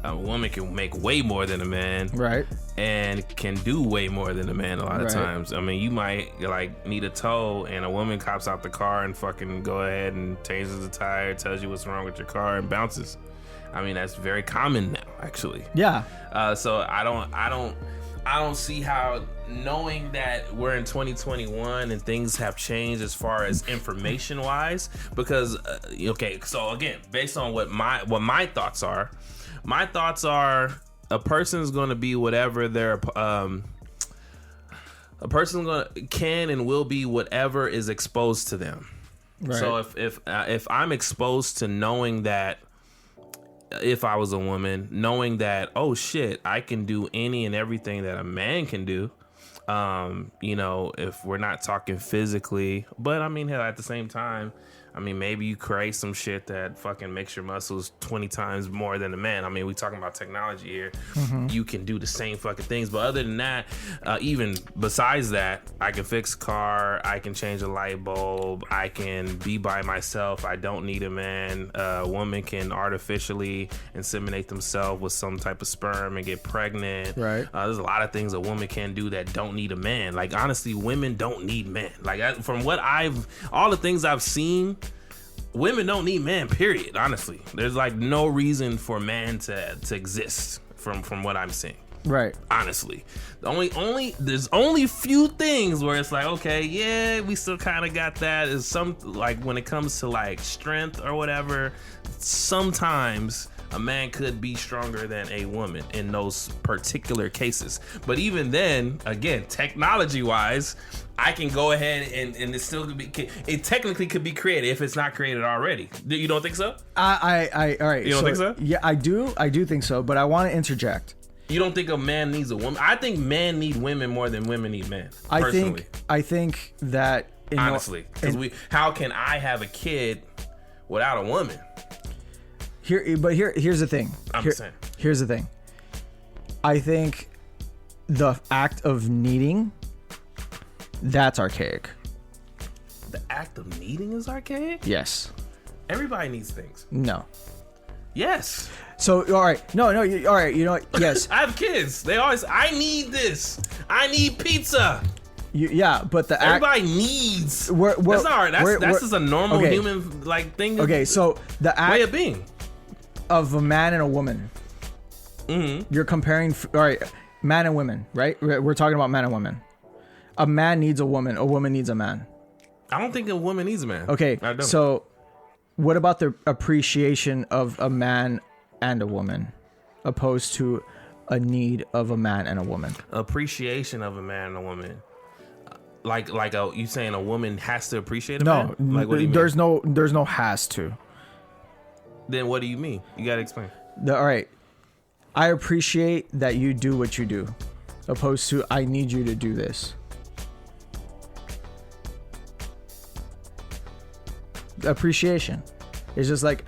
a woman can make way more than a man, Right. and can do way more than a man a lot of Right. times. I mean, you might like need a tow, and a woman cops out the car and fucking go ahead and changes the tire, tells you what's wrong with your car, and bounces. I mean, that's very common now, actually. Yeah. So I don't see how, knowing that we're in 2021 and things have changed as far as information wise, because okay, so again, based on what my thoughts are, a person's going to be whatever they're a person can and will be whatever is exposed to them. Right. So if I'm exposed to knowing that, if I was a woman, knowing that, oh shit, I can do any and everything that a man can do. You know, if we're not talking physically, but I mean, hell, at the same time, I mean, maybe you create some shit that fucking makes your muscles 20 times more than a man. I mean, we talking about technology here. Mm-hmm. You can do the same fucking things. But other than that, even besides that, I can fix a car. I can change a light bulb. I can be by myself. I don't need a man. A woman can artificially inseminate themselves with some type of sperm and get pregnant. Right. There's a lot of things a woman can do that don't need a man. Like, honestly, women don't need men. Like, from what all the things I've seen, women don't need men, period. Honestly, there's like no reason for man to exist from what I'm seeing. Right. Honestly, there's only few things where it's like, okay, yeah, we still kind of got that. Is some, like, when it comes to like strength or whatever, sometimes a man could be stronger than a woman in those particular cases. But even then, again, technology wise, I can go ahead and it still could be, it technically could be created if it's not created already. You don't think so? All right. You don't think so? Yeah, I do think so, but I want to interject. You don't think a man needs a woman? I think men need women more than women need men. Personally. I think that Honestly, because how can I have a kid without a woman? Here's the thing. Saying. Here's the thing. I think the act of needing, that's archaic. The act of needing is archaic? Yes. Everybody needs things. No. Yes. So, all right. No. All right. You know what? Yes. I have kids. They always, I need this. I need pizza. Yeah, but the act. Everybody needs. We're- That's not hard. That's just a normal okay. human like thing. Okay, so the act way of being. of a man and a woman. Mm-hmm. You're comparing. All right, man and women, right? We're talking about man and women. A man needs a woman. A woman needs a man. I don't think a woman needs a man. Okay, I don't. so what about the appreciation of a man and a woman, opposed to a need of a man and a woman? Appreciation of a man and a woman. Like you saying a woman has to appreciate a man? No, Like, what do you mean? there's no has to. Then what do you mean? You gotta explain. All right, I appreciate that you do what you do, opposed to I need you to do this. Appreciation is just like,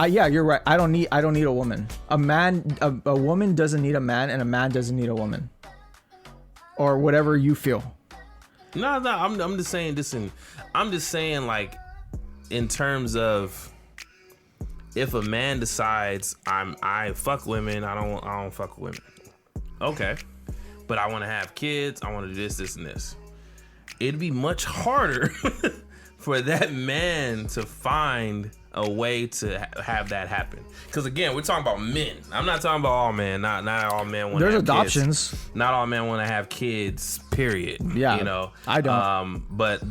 yeah, you're right. I don't need a woman. A woman doesn't need a man, and a man doesn't need a woman, or whatever you feel. No, I'm just saying this I'm just saying, like, in terms of, if a man decides I fuck women, I don't fuck with women. Okay. But I want to have kids, I want to do this, and this. It'd be much harder for that man to find a way to have that happen. Because again, we're talking about men. I'm not talking about all men. Not all men want to have There's adoptions. Kids. Not all men want to have kids, period. Yeah, you know, I don't. But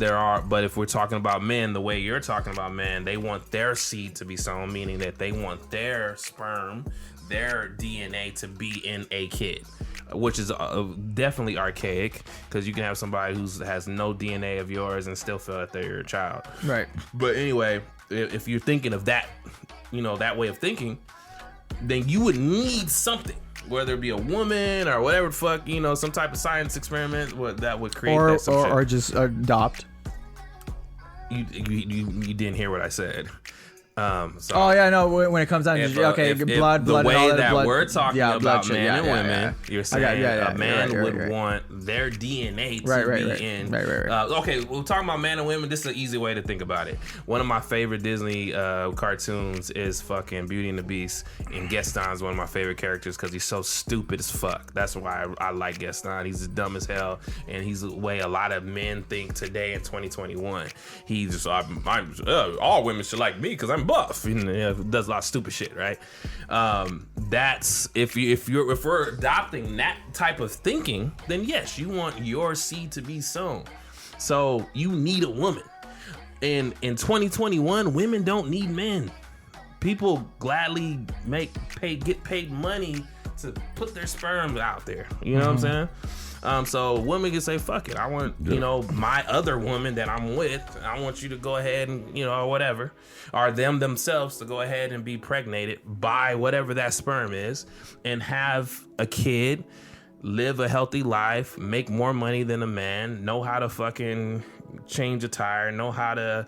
if we're talking about men, the way you're talking about men, they want their seed to be sown, meaning that they want their sperm, their DNA to be in a kid, which is definitely archaic, because you can have somebody who has no DNA of yours and still feel that they're your child. Right. But anyway, if you're thinking of that, that way of thinking, then you would need something, whether it be a woman or whatever the fuck, some type of science experiment that would create that some shit. Or just adopt. You didn't hear what I said. So oh yeah, no. When it comes down to blood, the way and all that blood, we're talking about men and women, you're saying a man would want their DNA to be in. Right. Okay, we're talking about men and women. This is an easy way to think about it. One of my favorite Disney cartoons is fucking Beauty and the Beast, and Gaston's one of my favorite characters because he's so stupid as fuck. That's why I like Gaston. He's dumb as hell, and he's the way a lot of men think today in 2021. He's just all women should like me because I'm buff, does a lot of stupid shit, right? That's if we're adopting that type of thinking, then yes, you want your seed to be sown. So you need a woman. And in 2021, women don't need men. People gladly get paid money to put their sperm out there. You know what I'm saying? So women can say, fuck it. I want, my other woman that I'm with, I want you to go ahead and, or whatever, or themselves to go ahead and be pregnated by whatever that sperm is and have a kid, live a healthy life, make more money than a man, know how to fucking change a tire, know how to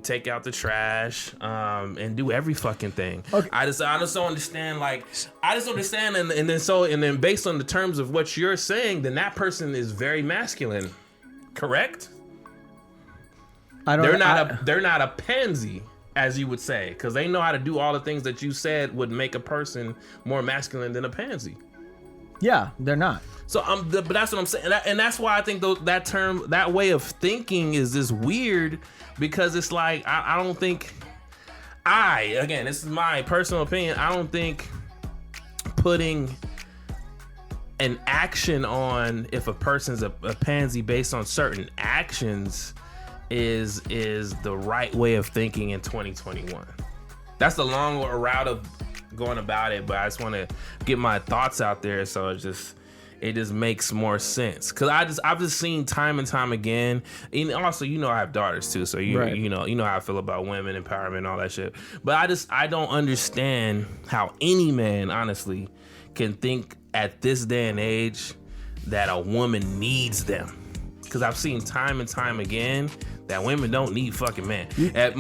take out the trash, and do every fucking thing. Okay. I just don't understand. And then based on the terms of what you're saying, then that person is very masculine, correct? They're not a pansy, as you would say, because they know how to do all the things that you said would make a person more masculine than a pansy. Yeah, they're not. So but that's what I'm saying, and that's why I think that way of thinking is this weird, because it's like I don't think again, this is my personal opinion, I don't think putting an action on if a person's a pansy based on certain actions is the right way of thinking in 2021. That's the long route of going about it, but I just want to get my thoughts out there, so it just makes more sense, because I've just seen time and time again, and also I have daughters too, so you know how I feel about women empowerment and all that shit. But I don't understand how any man honestly can think at this day and age that a woman needs them, because I've seen time and time again that women don't need fucking men. At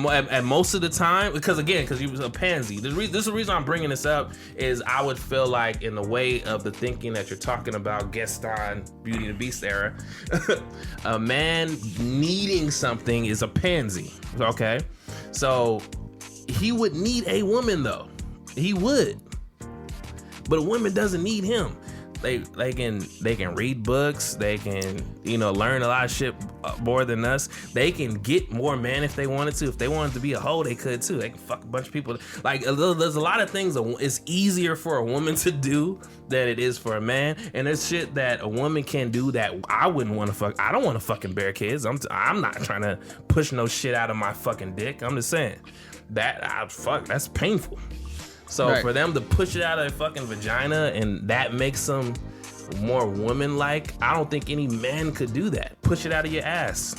most of the time, because you was a pansy. This is the reason I'm bringing this up, is I would feel like in the way of the thinking that you're talking about, Gaston, Beauty and the Beast era, a man needing something is a pansy, okay? So he would need a woman though. He would. But a woman doesn't need him. They can read books, they can learn a lot of shit more than us. They can get more men if they wanted to. If they wanted to be a hoe, they could too. They can fuck a bunch of people. Like, there's a lot of things it's easier for a woman to do than it is for a man, and there's shit that a woman can do that I wouldn't want to fuck. I don't want to fucking bear kids. I'm not trying to push no shit out of my fucking dick. I'm just saying that's painful. So for them to push it out of their fucking vagina and that makes them more woman-like, I don't think any man could do that. Push it out of your ass.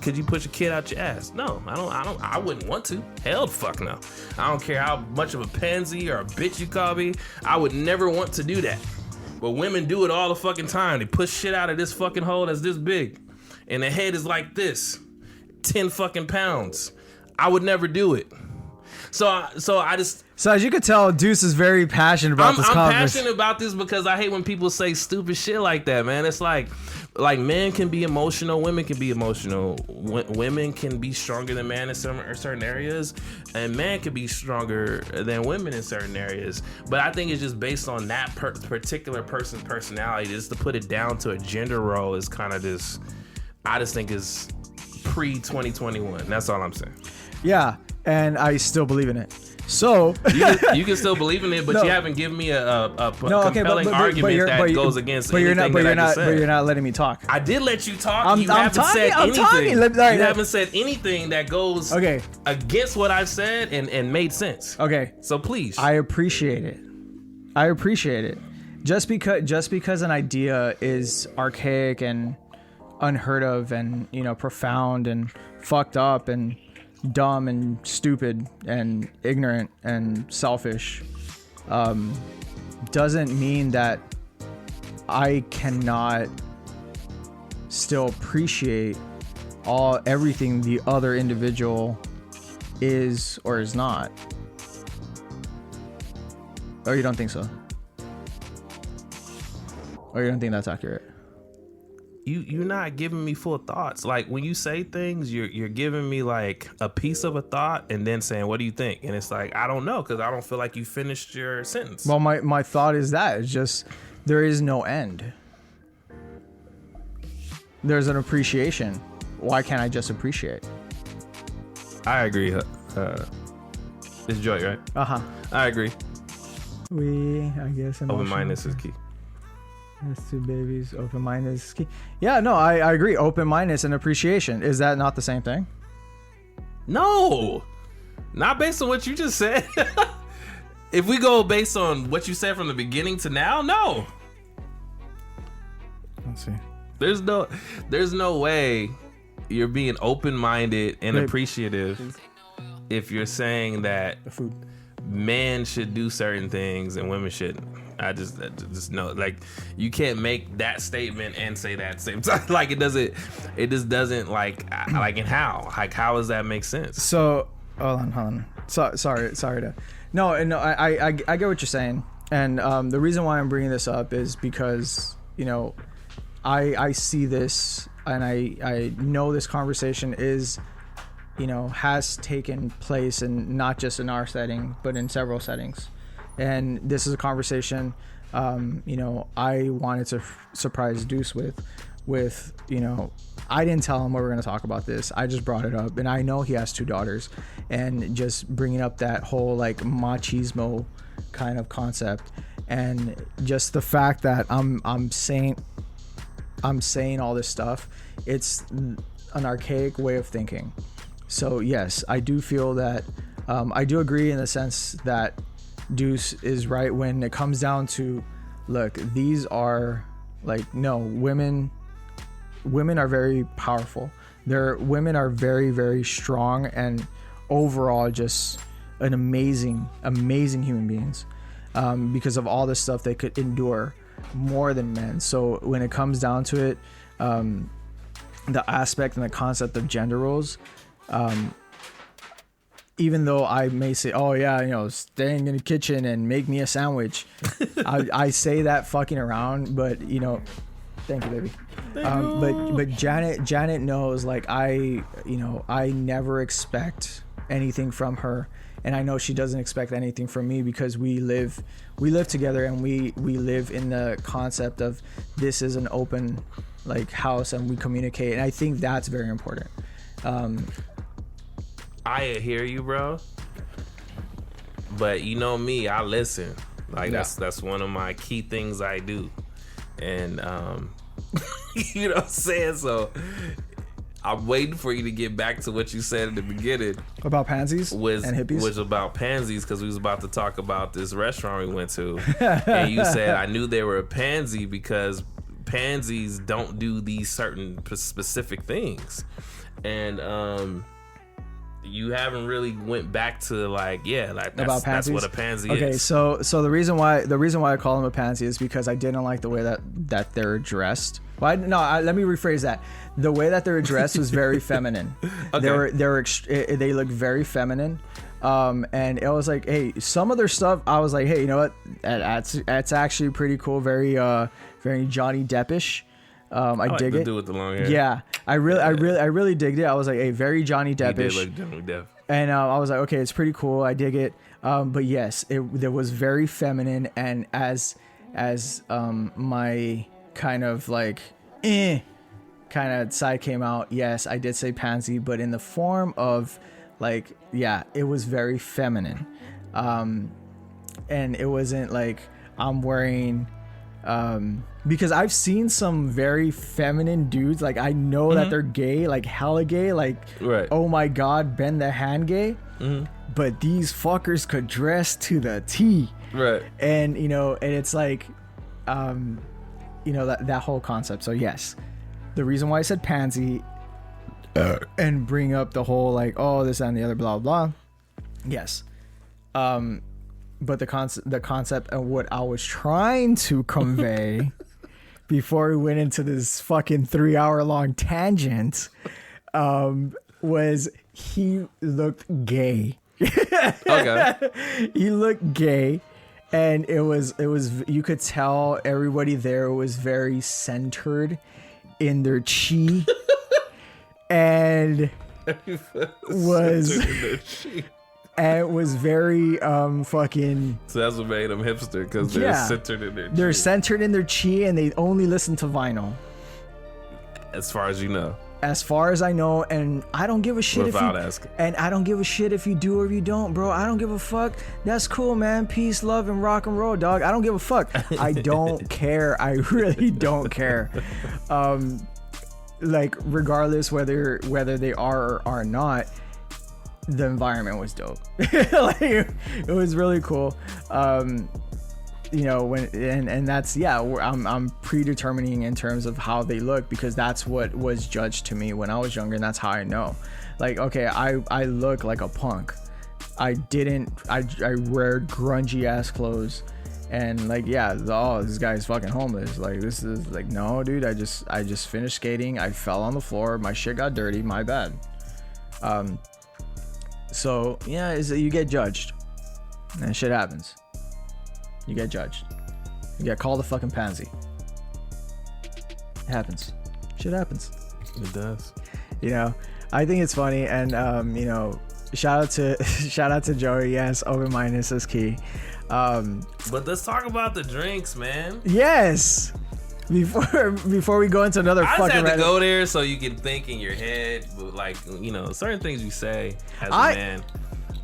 Could you push a kid out your ass? No, I wouldn't want to. Hell fuck no. I don't care how much of a pansy or a bitch you call me. I would never want to do that. But women do it all the fucking time. They push shit out of this fucking hole that's this big. And the head is like this. 10 fucking pounds. I would never do it. So as you could tell, Deuce is very passionate about this conversation. I'm passionate about this because I hate when people say stupid shit like that, man. It's like men can be emotional, women can be emotional. Women can be stronger than men in certain areas, and men can be stronger than women in certain areas. But I think it's just based on that particular person's personality. Just to put it down to a gender role is kind of this. I just think is pre-2021. That's all I'm saying. Yeah. and I still believe in it. So you can still believe in it, but No. you haven't given me a no, okay, compelling argument that goes against anything that I just said. But you're not letting me talk. I did let you talk. I'm haven't talking, said I'm anything. talking. All right, you haven't said anything that goes Okay. against what I've said and made sense. Okay. So please. I appreciate it. Just because an idea is archaic and unheard of and profound and fucked up and dumb and stupid and ignorant and selfish doesn't mean that I cannot still appreciate everything the other individual is or is not. Or you don't think so? Or you don't think that's accurate? You're not giving me full thoughts. Like when you say things, you're giving me like a piece of a thought and then saying, what do you think? And it's like, I don't know, because I don't feel like you finished your sentence. Well, my thought is that it's just there is no end. There's an appreciation. Why can't I just appreciate? I agree. It's Joy, right? Uh-huh. I agree. I guess Open-mindedness is key. That's two babies. Open-mindedness is key. Yeah, no, I agree. Open-mindedness and appreciation. Is that not the same thing? No, not based on what you just said. If we go based on what you said from the beginning to now, no. Let's see. There's no way you're being open-minded and Babe. appreciative if you're saying that The food. men should do certain things and women shouldn't. I just know, like, you can't make that statement and say that at the same time. Like it just doesn't like in how does that make sense? So hold on. Sorry to. No, I get what you're saying, and the reason why I'm bringing this up is because I see this and I know this conversation is has taken place in not just in our setting but in several settings. And this is a conversation, I wanted to surprise Deuce with, I didn't tell him we were going to talk about this. I just brought it up, and I know he has 2 daughters, and just bringing up that whole like machismo kind of concept, and just the fact that I'm saying all this stuff. It's an archaic way of thinking. So yes, I do feel that I do agree in the sense that Deuce is right when it comes down to, look, these are like, no, women are very powerful. Women are very, very strong and overall just an amazing human beings because of all the stuff they could endure more than men. So when it comes down to it, the aspect and the concept of gender roles, even though I may say, oh yeah, staying in the kitchen and make me a sandwich, I say that fucking around, but thank you, baby. But Janet knows, like, I never expect anything from her, and I know she doesn't expect anything from me because we live together, and we live in the concept of this is an open like house, and we communicate, and I think that's very important. I hear you, bro. But you know me, I listen. Like that's one of my key things I do. And you know what I'm saying? So I'm waiting for you to get back to what you said at the beginning. About pansies and hippies? Was about pansies, because we was about to talk about this restaurant we went to. And you said I knew they were a pansy because pansies don't do these certain specific things. And you haven't really went back to that's what a pansy is. Okay, so the reason why I call them a pansy is because I didn't like the way that they're dressed. Well, let me rephrase that. The way that they're dressed was very feminine. Okay. They look very feminine. And it was like, hey, some of their stuff, I was like, hey, you know what? That's actually pretty cool. Very Johnny Deppish. I dig it. Do with the long hair. Yeah, I really digged it. I was like, hey, very Johnny Deppish. He did look Johnny Depp. And I was like, okay, it's pretty cool. I dig it. But yes, it was very feminine. And as my kind of like kind of side came out, yes, I did say pansy, but in the form of Like, yeah, it was very feminine. And it wasn't like I'm wearing, because I've seen some very feminine dudes. Like, I know that they're gay, like hella gay, like, oh my God, bend the hand gay. But these fuckers could dress to the T. Right. And, you know, and it's like, you know, that whole concept. So yes, the reason why I said pansy and bring up the whole like, oh, this and the other, blah, blah. Yes. But the concept and what I was trying to convey before we went into this fucking 3-hour long tangent, was he looked gay. Okay. He looked gay, and it was you could tell everybody there was very centered in their chi, and was very fucking. So that's what made them hipster, because they're centered in their chi. They're centered in their chi, and they only listen to vinyl. As far as you know. As far as I know, and I don't give a shit without if you, asking. And I don't give a shit if you do or you don't, bro. I don't give a fuck. That's cool, man. Peace, love, and rock and roll, dog. I don't give a fuck. I don't care. I really don't care. Like, regardless whether they are or are not, the environment was dope. Like, it was really cool. You know, when and that's, yeah, I'm predetermining in terms of how they look, because that's what was judged to me when I was younger, and that's how I know. Like, okay, I look like a punk. I wear grungy ass clothes, and like, yeah, oh, this guy's fucking homeless. Like, this is like, no, dude, I just finished skating. I fell on the floor. My shit got dirty. My bad. So yeah, you get judged, and shit happens. You get judged. You get called a fucking pansy. It happens. Shit happens. It does. You know, I think it's funny, and you know, shout out to Joey. Yes, open-mindedness is key. But let's talk about the drinks, man. Yes. Before we go into another I fucking. just had to go there so you can think in your head, but like, you know, certain things you say as a man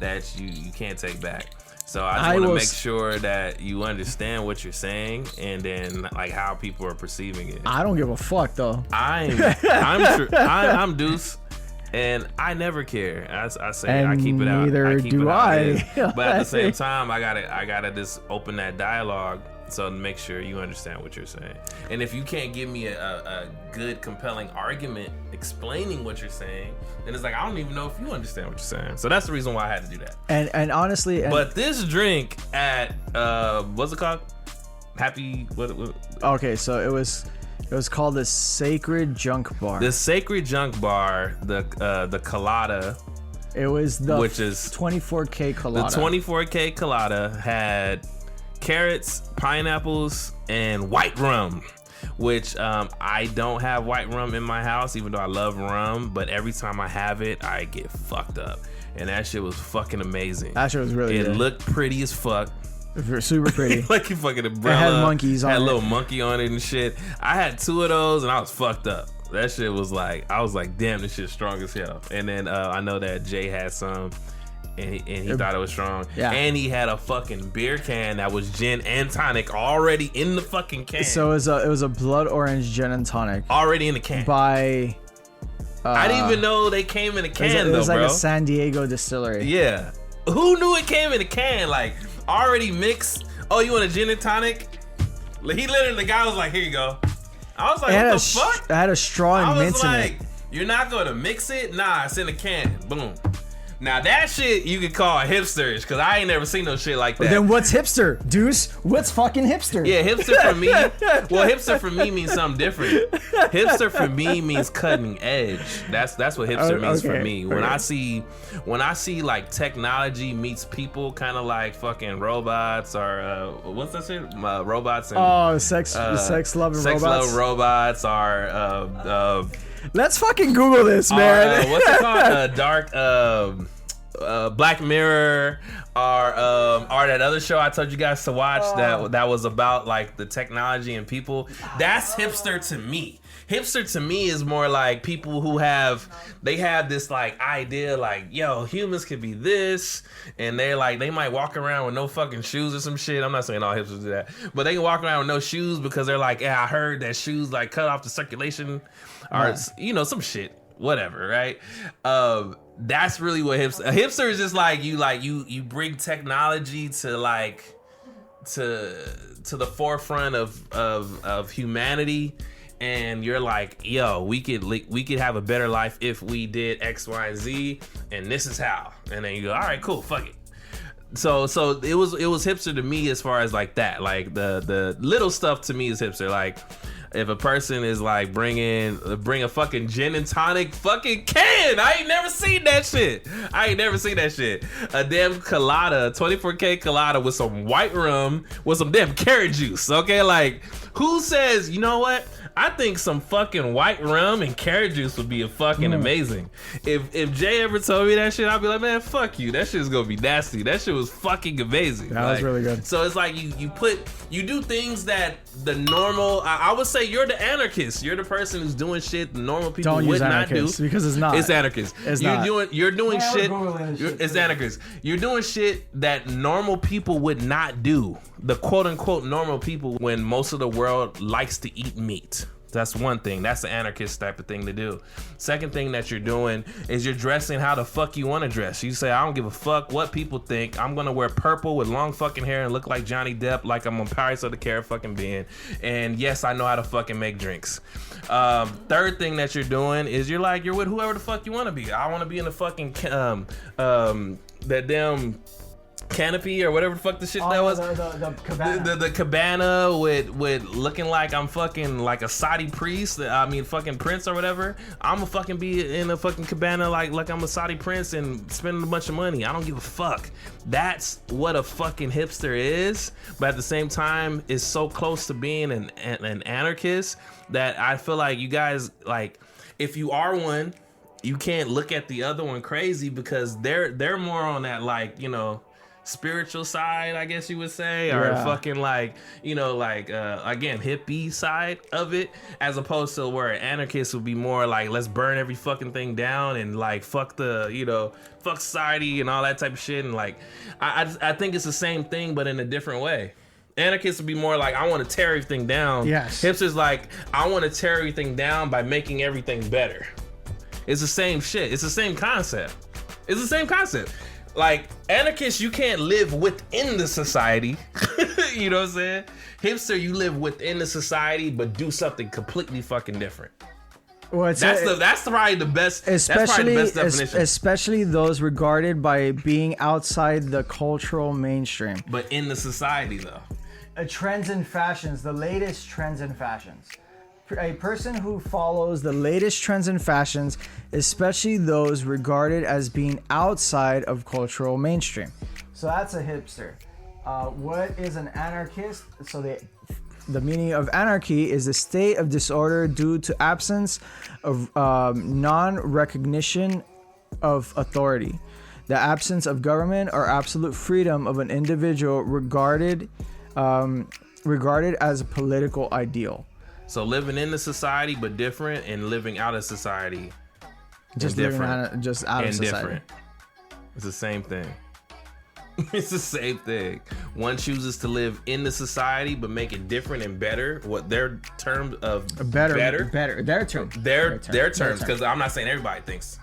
that you can't take back. So I just want to make sure that you understand what you're saying, and then like how people are perceiving it. I don't give a fuck though. I'm Deuce, and I never care. I say, and I keep it out. Neither do I. But at the same time, I gotta just open that dialogue, so to make sure you understand what you're saying. And if you can't give me a good, compelling argument explaining what you're saying, then it's like, I don't even know if you understand what you're saying. So that's the reason why I had to do that. And honestly, but this drink at what's it called? What? Okay, so it was called the Sacred Junk Bar. The Sacred Junk Bar, the colada. It was which is 24K colada. The 24K colada had carrots, pineapples, and white rum, which I don't have white rum in my house, even though I love rum, but every time I have it, I get fucked up. And that shit was fucking amazing. That shit was really good. It looked pretty as fuck. Super pretty. Like a fucking umbrella. It had monkeys on it. Had a little monkey on it and shit. I had 2 of those and I was fucked up. That shit was like, I was like, damn, this shit's strong as hell. And then I know that Jay had some, and he thought it was strong. Yeah. And he had a fucking beer can that was gin and tonic already in the fucking can. So it was a blood orange gin and tonic. Already in the can. By I didn't even know they came in a can, it was though, like bro. a San Diego distillery. Yeah. Who knew it came in a can? Like, already mixed. Oh, you want a gin and tonic? The guy was like, here you go. I was like, what the fuck? I had a straw and mint in it. You're not going to mix it? Nah, it's in a can. Boom. Now that shit you could call hipsterish, because I ain't never seen no shit like that. Then what's hipster, Deuce? What's fucking hipster? Yeah, hipster for me. Well, hipster for me means something different. Hipster for me means cutting edge. That's what hipster means for me. When I see like technology meets people, kind of like fucking robots or what's that shit? Robots and sex loving robots. Sex love robots are. Let's fucking Google this, man. What's it called? Dark. Black Mirror, or that other show I told you guys to watch that was about like the technology and people. That's hipster to me. hipster to me is more like people who have this like idea like, yo, humans could be this, and they're like, they might walk around with no fucking shoes or some shit. I'm not saying all hipsters do that, but they can walk around with no shoes because they're like, yeah, I heard that shoes like cut off the circulation or some shit, whatever, right? That's really what a hipster is. Just like you bring technology to like to the forefront of humanity, and you're like, yo, we could have a better life if we did X, Y, and Z, and this is how. And then you go, all right, cool, fuck it. So it was hipster to me as far as like that, like the little stuff to me is hipster. Like if a person is like bring a fucking gin and tonic fucking can, I ain't never seen that shit. A damn colada, 24K colada with some white rum with some damn carrot juice. Okay, like who says, you know what? I think some fucking white rum and carrot juice would be fucking amazing. If Jay ever told me that shit, I'd be like, man, fuck you. That shit's gonna be nasty. That shit was fucking amazing. That was really good. So it's like you do things that the normal. I would say you're the anarchist. You're the person who's doing shit the normal people would not do. Because it's not. It's anarchist. It's you're doing shit. It's too. Anarchist. You're doing shit that normal people would not do. The quote unquote normal people, when most of the world likes to eat meat. That's one thing. That's the anarchist type of thing to do. Second thing that you're doing is you're dressing how the fuck you want to dress. You say, I don't give a fuck what people think. I'm going to wear purple with long fucking hair and look like Johnny Depp, like I'm on Pirates of the Caribbean. And yes, I know how to fucking make drinks. Third thing that you're doing is you're with whoever the fuck you want to be. I want to be in the fucking, that damn canopy or whatever the fuck the shit that was. The cabana. The cabana with looking like I'm fucking like a Saudi priest. I mean fucking prince or whatever. I'm gonna fucking be in a fucking cabana like I'm a Saudi prince and spending a bunch of money. I don't give a fuck. That's what a fucking hipster is. But at the same time, it's so close to being an anarchist that I feel like you guys, like, if you are one, you can't look at the other one crazy because they're more on that, like, you know, spiritual side, I guess you would say, or fucking like, you know, like again, hippie side of it, as opposed to where an anarchist would be more like, let's burn every fucking thing down and like fuck the, you know, fuck society and all that type of shit. And like I think it's the same thing but in a different way. Anarchists would be more like, I want to tear everything down. Yes. Hipsters like, I want to tear everything down by making everything better. It's the same shit. It's the same concept. Like, anarchist, you can't live within the society. You know what I'm saying? Hipster, you live within the society, but do something completely fucking different. Well, that's probably the best. Especially, that's probably the best definition. Especially those regarded by being outside the cultural mainstream. But in the society, though. Trends and fashions, the latest trends and fashions. A person who follows the latest trends and fashions, especially those regarded as being outside of cultural mainstream. So that's a hipster. What is an anarchist? So the meaning of anarchy is the state of disorder due to absence of non-recognition of authority, the absence of government, or absolute freedom of an individual regarded as a political ideal. So living in the society but different, and living out of society just different, just out of society. Different. It's the same thing. It's the same thing. One chooses to live in the society but make it different and better. What their term of better. Their terms, because I'm not saying everybody thinks.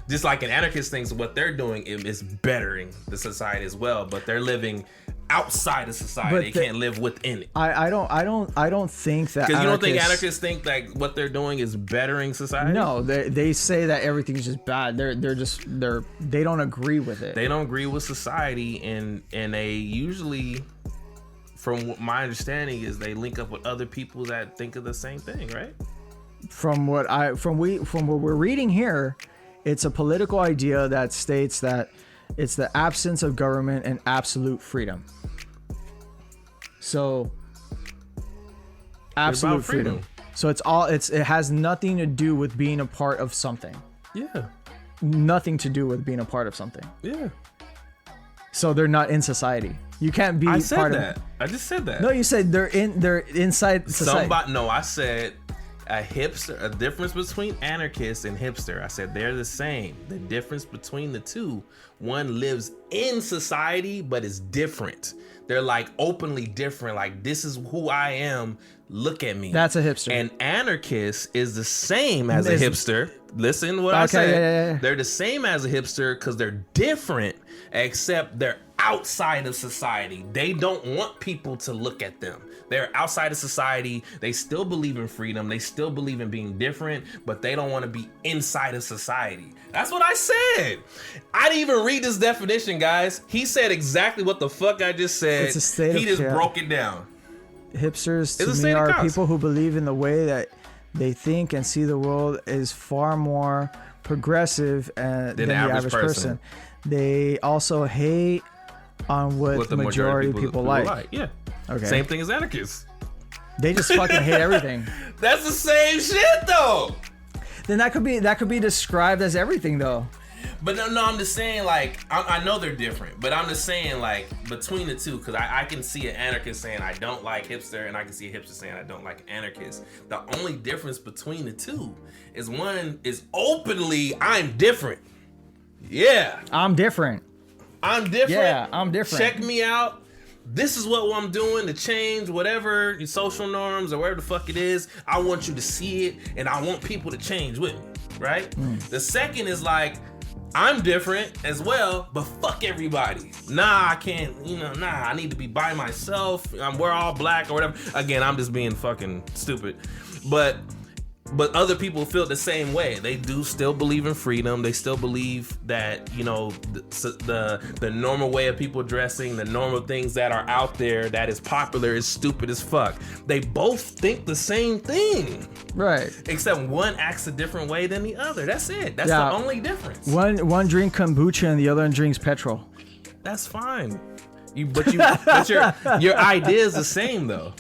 Just like an anarchist thinks what they're doing is bettering the society as well, but they're living outside of society. They can't live within it. I don't think that, because you don't think anarchists think like what they're doing is bettering society. No, they say that everything's just bad. They don't agree with it. They don't agree with society, and they usually, from my understanding, is they link up with other people that think of the same thing, right? From what we're reading here, it's a political idea that states that it's the absence of government and absolute freedom. So, absolute freedom. So it has nothing to do with being a part of something. Yeah. Nothing to do with being a part of something. Yeah. So they're not in society. You can't be part of it. I just said that. No, you said they're inside society. No, I said a hipster, a difference between anarchist and hipster. I said they're the same. The difference between the two, one lives in society but is different. They're like openly different. Like, this is who I am. Look at me. That's a hipster. And anarchist is the same as a hipster. Listen to what I said. Yeah. They're the same as a hipster because they're different, except they're outside of society. They don't want people to look at them. They're outside of society. They still believe in freedom. They still believe in being different, but they don't want to be inside of society. That's what I said. I didn't even read this definition, guys. He said exactly what the fuck I just said. It's a state he of just chaos. broke it down. Hipsters It's a to state me of are chaos. people who believe in the way that they think and see the world is far more progressive than the average person. They also hate on what the majority of people like. Yeah. Okay. Same thing as anarchists. They just fucking hate everything. That's the same shit though. Then that could be described as everything though. But no, I'm just saying, like, I know they're different, but I'm just saying, like, between the two, because I can see an anarchist saying I don't like hipster, and I can see a hipster saying I don't like anarchist. The only difference between the two is one is openly, I'm different. Yeah. I'm different. I'm different. Yeah, I'm different. Check me out. This is what I'm doing to change whatever your social norms or whatever the fuck it is. I want you to see it, and I want people to change with me, right? The second is like, I'm different as well, but fuck everybody. Nah, I can't, I need to be by myself. We're all black or whatever. Again, I'm just being fucking stupid. But other people feel the same way. They do still believe in freedom. They still believe that, the normal way of people dressing, the normal things that are out there that is popular is stupid as fuck. They both think the same thing. Right. Except one acts a different way than the other. That's it. That's the only difference. One drink kombucha and the other one drinks petrol. That's fine. But your idea is the same though.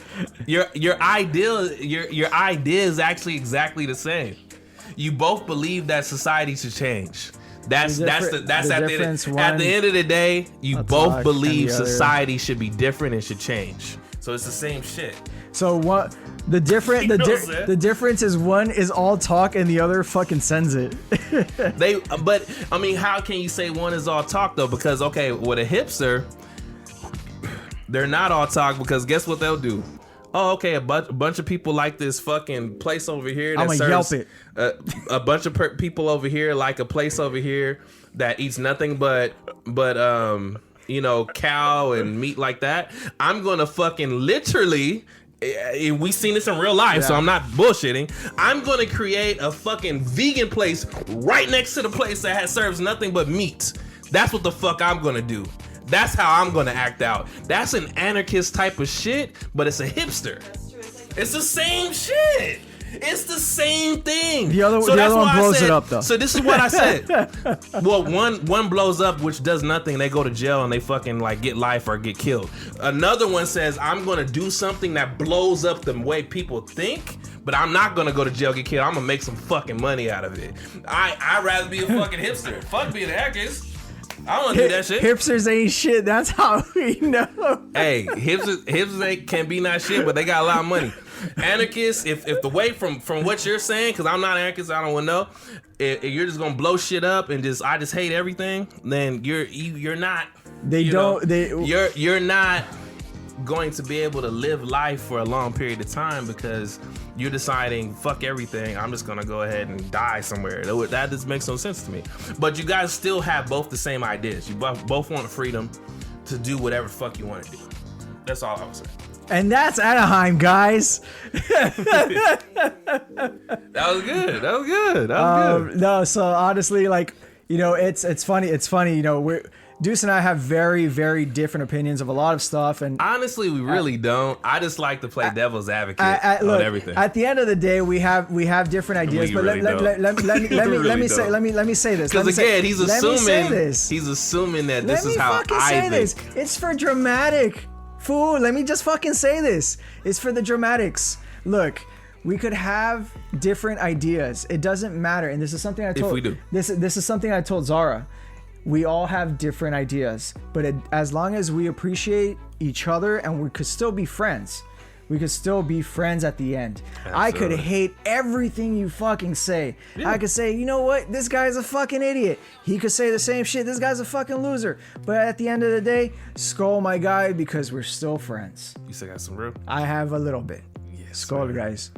Your idea is actually exactly the same. You both believe that society should change. At the end of the day, you both believe society should be different and should change. So it's the same shit. So what the difference is one is all talk and the other fucking sends it. But I mean, how can you say one is all talk though? Because okay, with a hipster, they're not all talk because guess what they'll do? Oh, okay, a bunch of people like this fucking place over here that serves Yelp it. A bunch of people over here like a place over here that eats nothing but cow and meat like that. I'm gonna fucking literally, we seen this in real life, so I'm not bullshitting. I'm gonna create a fucking vegan place right next to the place that serves nothing but meat. That's what the fuck I'm gonna do. That's how I'm gonna act out. That's an anarchist type of shit, but it's a hipster. That's true. It's the same shit. It's the same thing. The other one blows it up though. So this is what I said. Well, one blows up, which does nothing. They go to jail and they fucking like get life or get killed. Another one says, I'm gonna do something that blows up the way people think, but I'm not gonna go to jail, get killed. I'm gonna make some fucking money out of it. I'd rather be a fucking hipster. Fuck being an anarchist. I don't want to do that shit. Hipsters ain't shit. That's how we know. Hey, hipsters can be not shit, but they got a lot of money. Anarchists, if the way from what you're saying, because I'm not an anarchist, I don't want to know. If you're just gonna blow shit up and I just hate everything, then you're not. You're not going to be able to live life for a long period of time because you're deciding fuck everything. I'm just gonna go ahead and die somewhere. That just makes no sense to me. But you guys still have both the same ideas. You both want freedom to do whatever fuck you want to do. That's all I would say. And that's Anaheim, guys. That was good. No, so honestly, like, it's funny. Deuce and I have very, very different opinions of a lot of stuff, and honestly, we really don't. I just like to play devil's advocate look, on everything. At the end of the day, we have different ideas. But let me say this. Because again, he's assuming that this is how I think. It's for dramatic, fool. Let me just fucking say this. It's for the dramatics. Look. We could have different ideas. It doesn't matter. And this is something I told. If we do. This is something I told Zara. We all have different ideas, but as long as we appreciate each other and we could still be friends, we could still be friends at the end. I could Absolutely. hate everything you fucking say. Yeah. I could say, you know what, this guy's a fucking idiot. He could say the same shit, this guy's a fucking loser. But at the end of the day, skull my guy, because we're still friends. You still got some real? I have a little bit. Yes, Skull, sir. guys.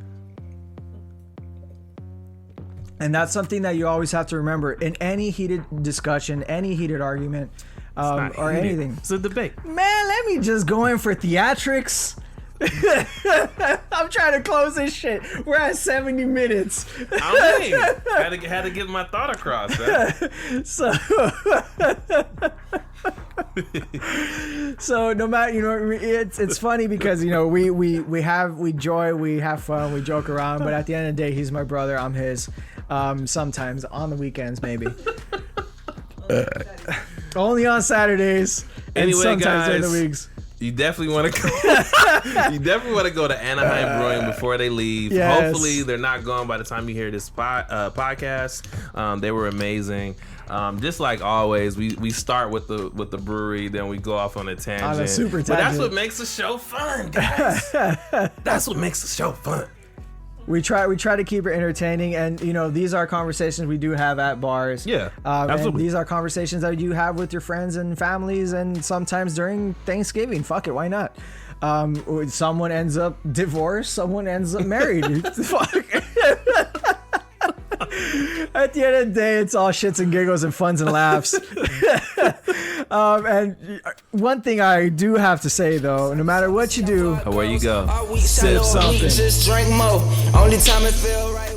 And that's something that you always have to remember in any heated discussion, any heated argument, Not or heated. anything. It's a debate. Man, let me just go in for theatrics. I'm trying to close this shit. We're at 70 minutes. I mean, had to get my thought across. Man. So, so no matter, you know, it's funny because, you know, we joy, we have fun, we joke around, but at the end of the day, he's my brother, I'm his. Sometimes on the weekends, maybe. Only on Saturdays. And Anyway, sometimes during the guys, weeks. You definitely want to go. You definitely want to go to Anaheim Brewing before they leave. Yes. Hopefully, they're not gone by the time you hear this podcast. They were amazing. Just like always, we start with the brewery, then we go off on a tangent. On a super But that's tangent. what makes the show fun, guys. That's what makes the show fun. We try to keep it entertaining, and you know, these are conversations we do have at bars. Yeah, and absolutely. these are conversations that you have with your friends and families, and sometimes during Thanksgiving. Fuck it, why not? Someone ends up divorced, someone ends up married. Fuck. At the end of the day, it's all shits and giggles and funs and laughs. And one thing I do have to say, though, no matter what you do, Where you go, Sip sip something. Just drink more. Only time it feel right.